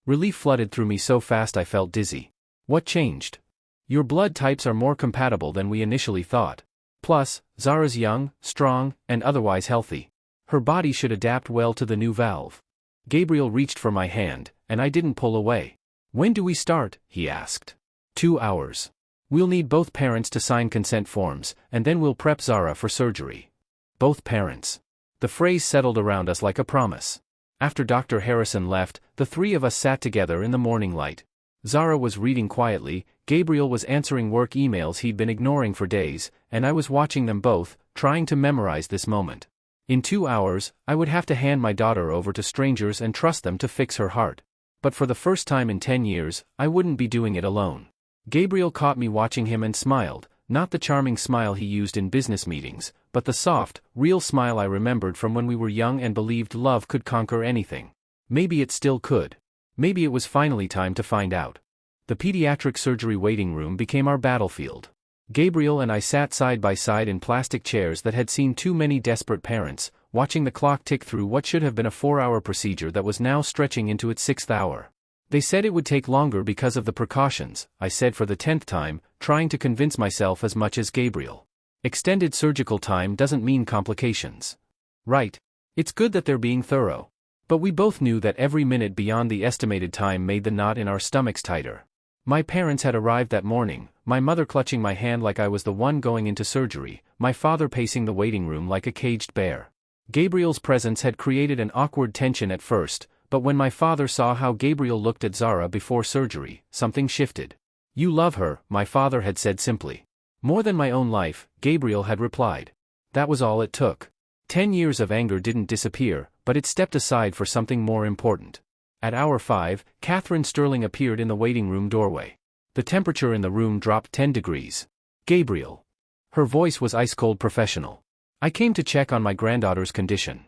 Relief flooded through me so fast I felt dizzy. What changed? Your blood types are more compatible than we initially thought. Plus, Zara's young, strong, and otherwise healthy. Her body should adapt well to the new valve. Gabriel reached for my hand, and I didn't pull away. When do we start? He asked. 2 hours. We'll need both parents to sign consent forms, and then we'll prep Zara for surgery. Both parents. The phrase settled around us like a promise. After Dr. Harrison left, the three of us sat together in the morning light. Zara was reading quietly, Gabriel was answering work emails he'd been ignoring for days, and I was watching them both, trying to memorize this moment. In 2 hours, I would have to hand my daughter over to strangers and trust them to fix her heart. But for the first time in 10 years, I wouldn't be doing it alone. Gabriel caught me watching him and smiled, not the charming smile he used in business meetings, but the soft, real smile I remembered from when we were young and believed love could conquer anything. Maybe it still could. Maybe it was finally time to find out. The pediatric surgery waiting room became our battlefield. Gabriel and I sat side by side in plastic chairs that had seen too many desperate parents, watching the clock tick through what should have been a 4-hour procedure that was now stretching into its 6th hour. They said it would take longer because of the precautions, I said for the 10th time, trying to convince myself as much as Gabriel. Extended surgical time doesn't mean complications. Right. It's good that they're being thorough. But we both knew that every minute beyond the estimated time made the knot in our stomachs tighter. My parents had arrived that morning, my mother clutching my hand like I was the one going into surgery, my father pacing the waiting room like a caged bear. Gabriel's presence had created an awkward tension at first, but when my father saw how Gabriel looked at Zara before surgery, something shifted. You love her, my father had said simply. More than my own life, Gabriel had replied. That was all it took. 10 years of anger didn't disappear, but it stepped aside for something more important. At hour 5, Catherine Sterling appeared in the waiting room doorway. The temperature in the room dropped 10 degrees. Gabriel. Her voice was ice-cold professional. I came to check on my granddaughter's condition.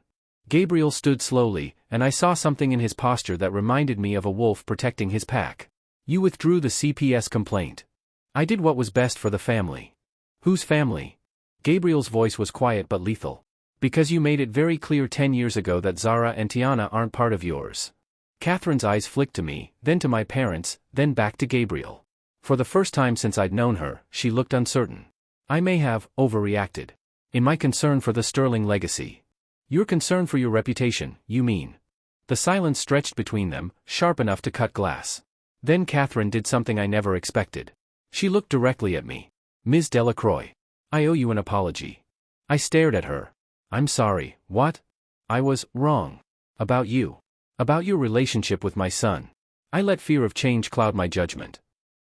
Gabriel stood slowly, and I saw something in his posture that reminded me of a wolf protecting his pack. You withdrew the CPS complaint. I did what was best for the family. Whose family? Gabriel's voice was quiet but lethal. Because you made it very clear 10 years ago that Zara and Tiana aren't part of yours. Catherine's eyes flicked to me, then to my parents, then back to Gabriel. For the first time since I'd known her, she looked uncertain. I may have overreacted. In my concern for the Sterling legacy. Your concern for your reputation, you mean? The silence stretched between them, sharp enough to cut glass. Then Catherine did something I never expected. She looked directly at me. Ms. Delacroix. I owe you an apology. I stared at her. I'm sorry, what? I was wrong. About you. About your relationship with my son. I let fear of change cloud my judgment.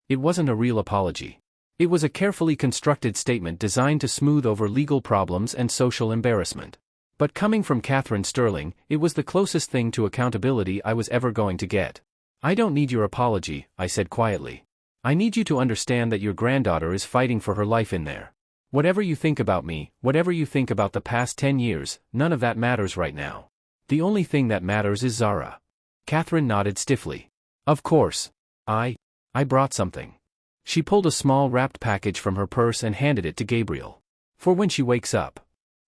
It wasn't a real apology. It was a carefully constructed statement designed to smooth over legal problems and social embarrassment. But coming from Catherine Sterling, it was the closest thing to accountability I was ever going to get. I don't need your apology, I said quietly. I need you to understand that your granddaughter is fighting for her life in there. Whatever you think about me, whatever you think about the past 10 years, none of that matters right now. The only thing that matters is Zara. Catherine nodded stiffly. Of course. I brought something. She pulled a small wrapped package from her purse and handed it to Gabriel. For when she wakes up.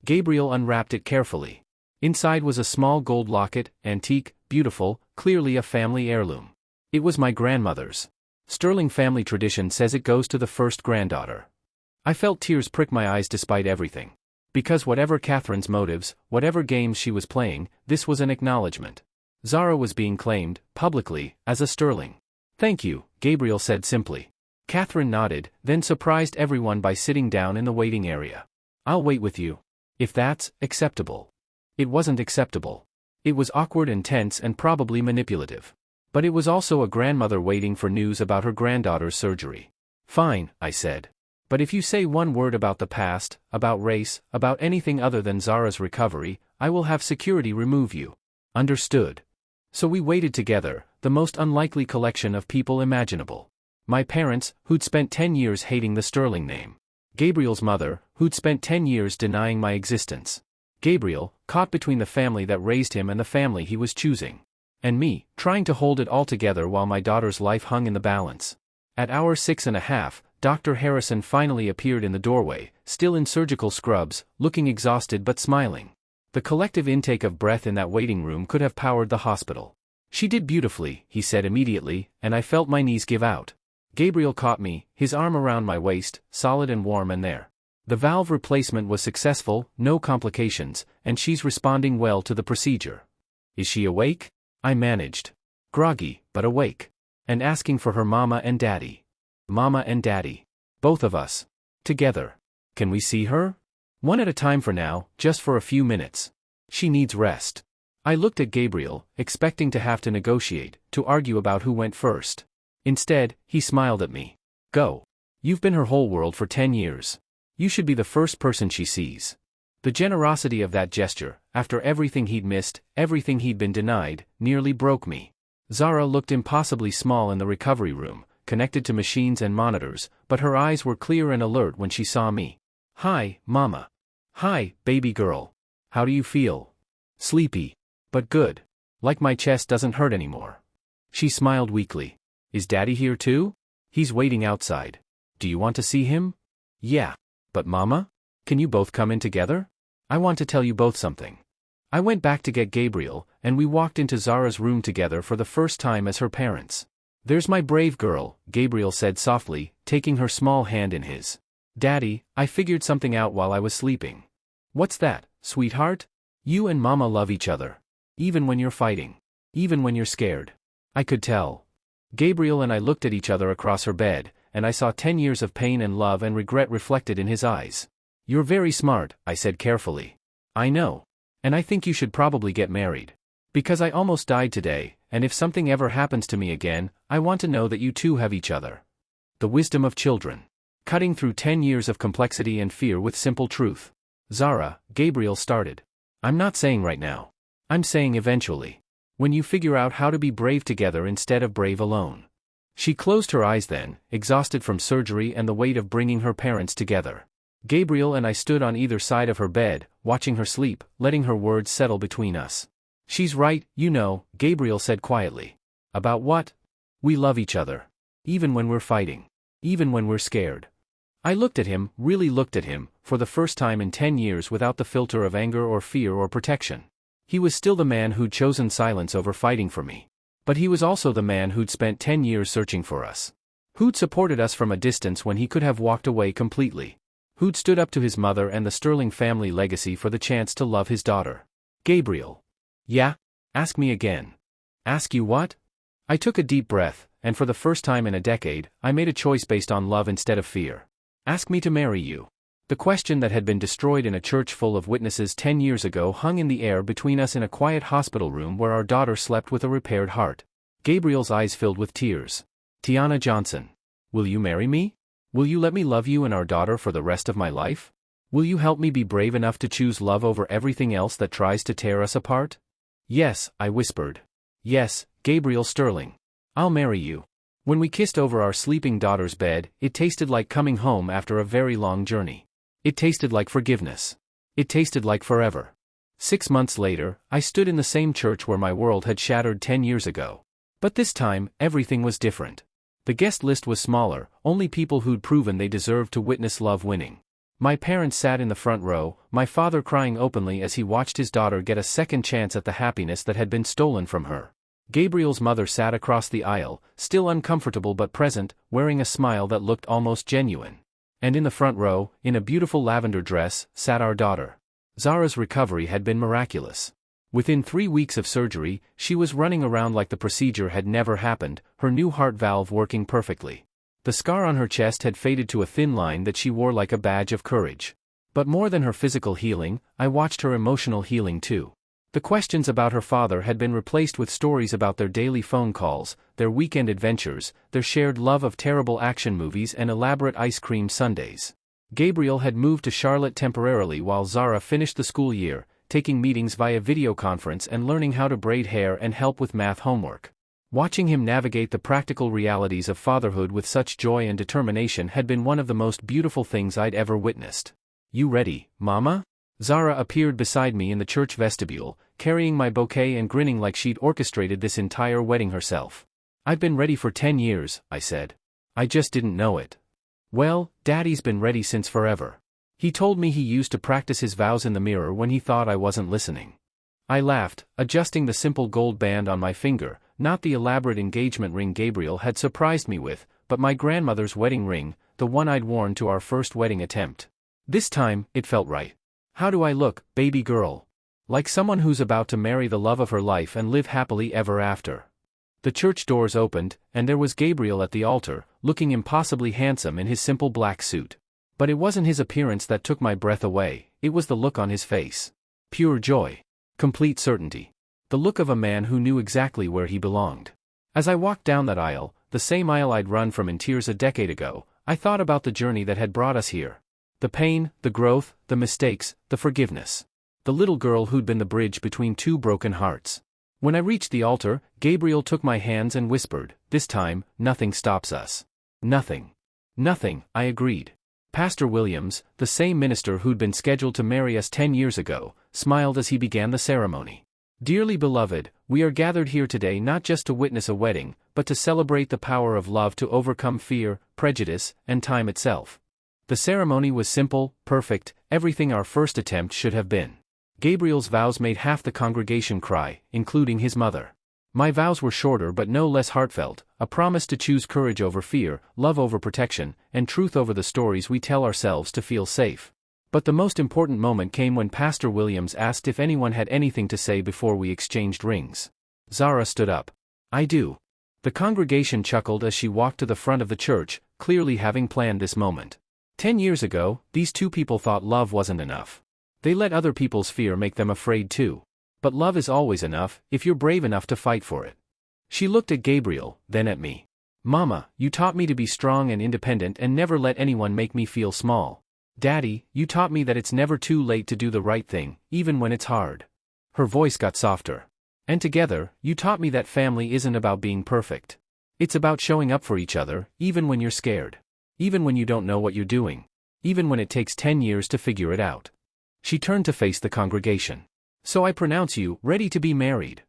Gabriel unwrapped it carefully. Inside was a small gold locket, antique, beautiful, clearly a family heirloom. It was my grandmother's. Sterling family tradition says it goes to the first granddaughter. I felt tears prick my eyes despite everything. Because whatever Catherine's motives, whatever games she was playing, this was an acknowledgement. Zara was being claimed, publicly, as a Sterling. Thank you, Gabriel said simply. Catherine nodded, then surprised everyone by sitting down in the waiting area. I'll wait with you. If that's acceptable. It wasn't acceptable. It was awkward and tense and probably manipulative. But it was also a grandmother waiting for news about her granddaughter's surgery. Fine, I said. But if you say one word about the past, about race, about anything other than Zara's recovery, I will have security remove you. Understood. So we waited together, the most unlikely collection of people imaginable. My parents, who'd spent 10 years hating the Sterling name. Gabriel's mother, who'd spent 10 years denying my existence. Gabriel, caught between the family that raised him and the family he was choosing. And me, trying to hold it all together while my daughter's life hung in the balance. At hour 6:30, Dr. Harrison finally appeared in the doorway, still in surgical scrubs, looking exhausted but smiling. The collective intake of breath in that waiting room could have powered the hospital. She did beautifully, he said immediately, and I felt my knees give out. Gabriel caught me, his arm around my waist, solid and warm and there. The valve replacement was successful, no complications, and she's responding well to the procedure. Is she awake? I managed. Groggy, but awake. And asking for her mama and daddy. Mama and daddy. Both of us. Together. Can we see her? One at a time for now, just for a few minutes. She needs rest. I looked at Gabriel, expecting to have to negotiate, to argue about who went first. Instead, he smiled at me. Go. You've been her whole world for 10 years. You should be the first person she sees. The generosity of that gesture, after everything he'd missed, everything he'd been denied, nearly broke me. Zara looked impossibly small in the recovery room, connected to machines and monitors, but her eyes were clear and alert when she saw me. Hi, Mama. Hi, baby girl. How do you feel? Sleepy. But good. Like my chest doesn't hurt anymore. She smiled weakly. Is Daddy here too? He's waiting outside. Do you want to see him? Yeah. But Mama? Can you both come in together? I want to tell you both something. I went back to get Gabriel, and we walked into Zara's room together for the first time as her parents. There's my brave girl, Gabriel said softly, taking her small hand in his. Daddy, I figured something out while I was sleeping. What's that, sweetheart? You and Mama love each other. Even when you're fighting. Even when you're scared. I could tell. Gabriel and I looked at each other across her bed, and I saw 10 years of pain and love and regret reflected in his eyes. You're very smart, I said carefully. I know. And I think you should probably get married. Because I almost died today, and if something ever happens to me again, I want to know that you two have each other. The wisdom of children. Cutting through 10 years of complexity and fear with simple truth. Zara, Gabriel started. I'm not saying right now. I'm saying eventually. When you figure out how to be brave together instead of brave alone. She closed her eyes then, exhausted from surgery and the weight of bringing her parents together. Gabriel and I stood on either side of her bed, watching her sleep, letting her words settle between us. She's right, you know, Gabriel said quietly. About what? We love each other. Even when we're fighting. Even when we're scared. I looked at him, really looked at him, for the first time in 10 years without the filter of anger or fear or protection. He was still the man who'd chosen silence over fighting for me. But he was also the man who'd spent 10 years searching for us. Who'd supported us from a distance when he could have walked away completely. Who'd stood up to his mother and the sterling family legacy for the chance to love his daughter. Gabriel. Yeah? Ask me again. Ask you what? I took a deep breath, and for the first time in a decade, I made a choice based on love instead of fear. Ask me to marry you. The question that had been destroyed in a church full of witnesses 10 years ago hung in the air between us in a quiet hospital room where our daughter slept with a repaired heart. Gabriel's eyes filled with tears. Tiana Johnson. Will you marry me? Will you let me love you and our daughter for the rest of my life? Will you help me be brave enough to choose love over everything else that tries to tear us apart? Yes, I whispered. Yes, Gabriel Sterling. I'll marry you. When we kissed over our sleeping daughter's bed, it tasted like coming home after a very long journey. It tasted like forgiveness. It tasted like forever. 6 months later, I stood in the same church where my world had shattered 10 years ago. But this time, everything was different. The guest list was smaller, only people who'd proven they deserved to witness love winning. My parents sat in the front row, my father crying openly as he watched his daughter get a second chance at the happiness that had been stolen from her. Gabriel's mother sat across the aisle, still uncomfortable but present, wearing a smile that looked almost genuine. And in the front row, in a beautiful lavender dress, sat our daughter. Zara's recovery had been miraculous. Within 3 weeks of surgery, she was running around like the procedure had never happened, her new heart valve working perfectly. The scar on her chest had faded to a thin line that she wore like a badge of courage. But more than her physical healing, I watched her emotional healing too. The questions about her father had been replaced with stories about their daily phone calls, their weekend adventures, their shared love of terrible action movies and elaborate ice cream sundaes. Gabriel had moved to Charlotte temporarily while Zara finished the school year, taking meetings via video conference and learning how to braid hair and help with math homework. Watching him navigate the practical realities of fatherhood with such joy and determination had been one of the most beautiful things I'd ever witnessed. You ready, Mama? Zara appeared beside me in the church vestibule, carrying my bouquet and grinning like she'd orchestrated this entire wedding herself. I've been ready for 10 years, I said. I just didn't know it. Well, Daddy's been ready since forever. He told me he used to practice his vows in the mirror when he thought I wasn't listening. I laughed, adjusting the simple gold band on my finger, not the elaborate engagement ring Gabriel had surprised me with, but my grandmother's wedding ring, the one I'd worn to our first wedding attempt. This time, it felt right. How do I look, baby girl? Like someone who's about to marry the love of her life and live happily ever after. The church doors opened, and there was Gabriel at the altar, looking impossibly handsome in his simple black suit. But it wasn't his appearance that took my breath away, it was the look on his face. Pure joy. Complete certainty. The look of a man who knew exactly where he belonged. As I walked down that aisle, the same aisle I'd run from in tears a decade ago, I thought about the journey that had brought us here. The pain, the growth, the mistakes, the forgiveness. The little girl who'd been the bridge between two broken hearts. When I reached the altar, Gabriel took my hands and whispered, "This time, nothing stops us." Nothing. Nothing, I agreed. Pastor Williams, the same minister who'd been scheduled to marry us 10 years ago, smiled as he began the ceremony. Dearly beloved, we are gathered here today not just to witness a wedding, but to celebrate the power of love to overcome fear, prejudice, and time itself. The ceremony was simple, perfect, everything our first attempt should have been. Gabriel's vows made half the congregation cry, including his mother. My vows were shorter but no less heartfelt, a promise to choose courage over fear, love over protection, and truth over the stories we tell ourselves to feel safe. But the most important moment came when Pastor Williams asked if anyone had anything to say before we exchanged rings. Zara stood up. I do. The congregation chuckled as she walked to the front of the church, clearly having planned this moment. 10 years ago, these two people thought love wasn't enough. They let other people's fear make them afraid too. But love is always enough, if you're brave enough to fight for it. She looked at Gabriel, then at me. Mama, you taught me to be strong and independent and never let anyone make me feel small. Daddy, you taught me that it's never too late to do the right thing, even when it's hard. Her voice got softer. And together, you taught me that family isn't about being perfect. It's about showing up for each other, even when you're scared. Even when you don't know what you're doing. Even when it takes 10 years to figure it out. She turned to face the congregation. So I pronounce you ready to be married.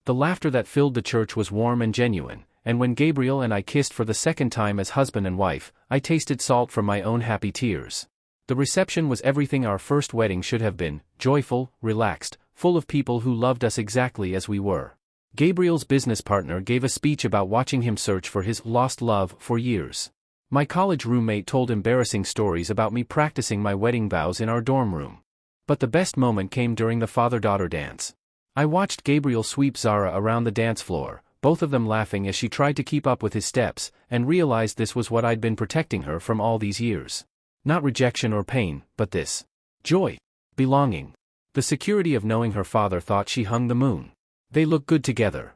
The laughter that filled the church was warm and genuine, and when Gabriel and I kissed for the second time as husband and wife, I tasted salt from my own happy tears. The reception was everything our first wedding should have been, joyful, relaxed, full of people who loved us exactly as we were. Gabriel's business partner gave a speech about watching him search for his lost love for years. My college roommate told embarrassing stories about me practicing my wedding vows in our dorm room. But the best moment came during the father-daughter dance. I watched Gabriel sweep Zara around the dance floor, both of them laughing as she tried to keep up with his steps, and realized this was what I'd been protecting her from all these years. Not rejection or pain, but this. Joy. Belonging. The security of knowing her father thought she hung the moon. They look good together.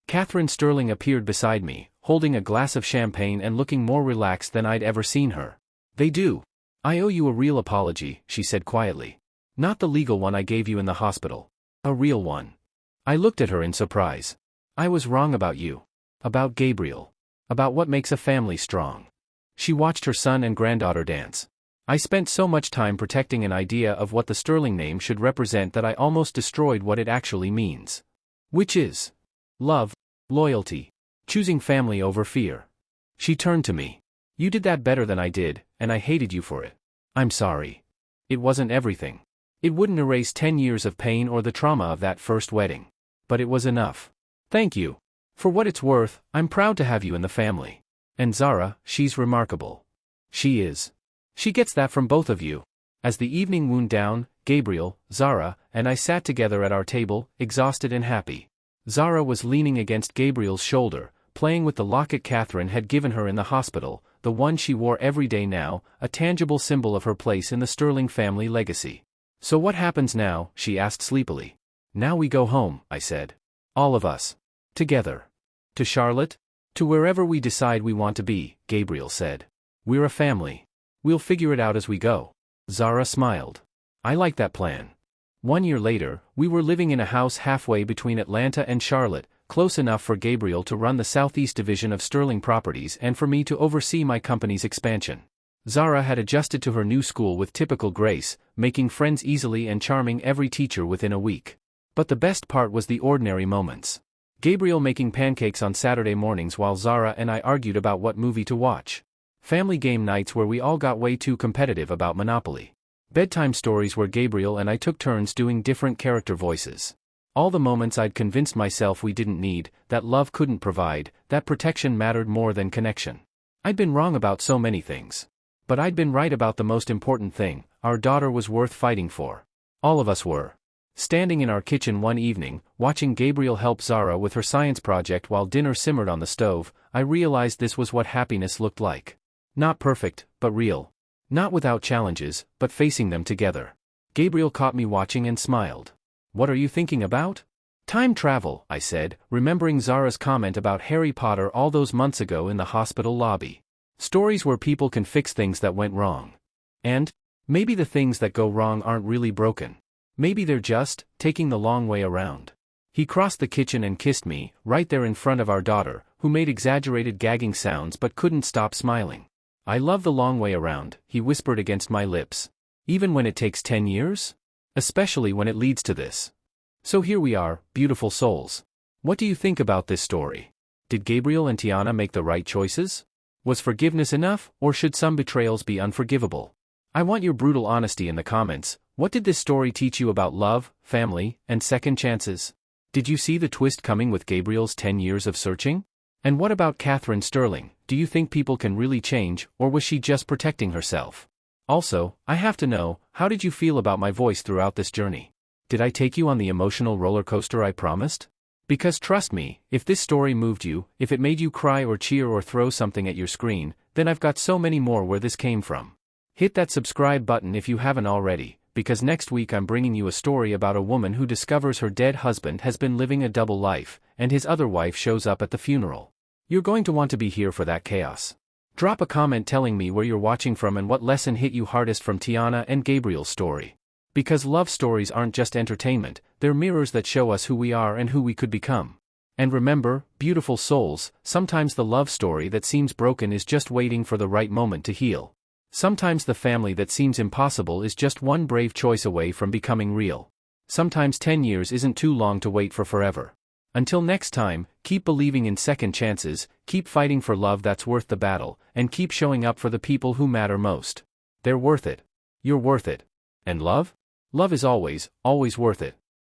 Catherine Sterling appeared beside me, holding a glass of champagne and looking more relaxed than I'd ever seen her. They do. I owe you a real apology, she said quietly. Not the legal one I gave you in the hospital. A real one. I looked at her in surprise. I was wrong about you. About Gabriel. About what makes a family strong. She watched her son and granddaughter dance. I spent so much time protecting an idea of what the Sterling name should represent that I almost destroyed what it actually means. Which is love, loyalty, choosing family over fear. She turned to me. You did that better than I did, and I hated you for it. I'm sorry. It wasn't everything. It wouldn't erase 10 years of pain or the trauma of that first wedding. But it was enough. Thank you. For what it's worth, I'm proud to have you in the family. And Zara, she's remarkable. She is. She gets that from both of you. As the evening wound down, Gabriel, Zara, and I sat together at our table, exhausted and happy. Zara was leaning against Gabriel's shoulder, playing with the locket Catherine had given her in the hospital, the one she wore every day now, a tangible symbol of her place in the Sterling family legacy. So what happens now? She asked sleepily. Now we go home, I said. All of us. Together. To Charlotte? To wherever we decide we want to be, Gabriel said. We're a family. We'll figure it out as we go. Zara smiled. I like that plan. 1 year later, we were living in a house halfway between Atlanta and Charlotte, close enough for Gabriel to run the Southeast Division of Sterling Properties and for me to oversee my company's expansion. Zara had adjusted to her new school with typical grace, making friends easily and charming every teacher within a week. But the best part was the ordinary moments. Gabriel making pancakes on Saturday mornings while Zara and I argued about what movie to watch. Family game nights where we all got way too competitive about Monopoly. Bedtime stories where Gabriel and I took turns doing different character voices. All the moments I'd convinced myself we didn't need, that love couldn't provide, that protection mattered more than connection. I'd been wrong about so many things. But I'd been right about the most important thing, our daughter was worth fighting for. All of us were. Standing in our kitchen one evening, watching Gabriel help Zara with her science project while dinner simmered on the stove, I realized this was what happiness looked like. Not perfect, but real. Not without challenges, but facing them together. Gabriel caught me watching and smiled. What are you thinking about? Time travel, I said, remembering Zara's comment about Harry Potter all those months ago in the hospital lobby. Stories where people can fix things that went wrong. And maybe the things that go wrong aren't really broken. Maybe they're just taking the long way around. He crossed the kitchen and kissed me, right there in front of our daughter, who made exaggerated gagging sounds but couldn't stop smiling. I love the long way around, he whispered against my lips. Even when it takes 10 years? Especially when it leads to this. So here we are, beautiful souls. What do you think about this story? Did Gabriel and Tiana make the right choices? Was forgiveness enough, or should some betrayals be unforgivable? I want your brutal honesty in the comments. What did this story teach you about love, family, and second chances? Did you see the twist coming with Gabriel's 10 years of searching? And what about Catherine Sterling? Do you think people can really change, or was she just protecting herself? Also, I have to know, how did you feel about my voice throughout this journey? Did I take you on the emotional roller coaster I promised? Because trust me, if this story moved you, if it made you cry or cheer or throw something at your screen, then I've got so many more where this came from. Hit that subscribe button if you haven't already, because next week I'm bringing you a story about a woman who discovers her dead husband has been living a double life, and his other wife shows up at the funeral. You're going to want to be here for that chaos. Drop a comment telling me where you're watching from and what lesson hit you hardest from Tiana and Gabriel's story. Because love stories aren't just entertainment, they're mirrors that show us who we are and who we could become. And remember, beautiful souls, sometimes the love story that seems broken is just waiting for the right moment to heal. Sometimes the family that seems impossible is just one brave choice away from becoming real. Sometimes 10 years isn't too long to wait for forever. Until next time, keep believing in second chances, keep fighting for love that's worth the battle, and keep showing up for the people who matter most. They're worth it. You're worth it. And love? Love is always, always worth it.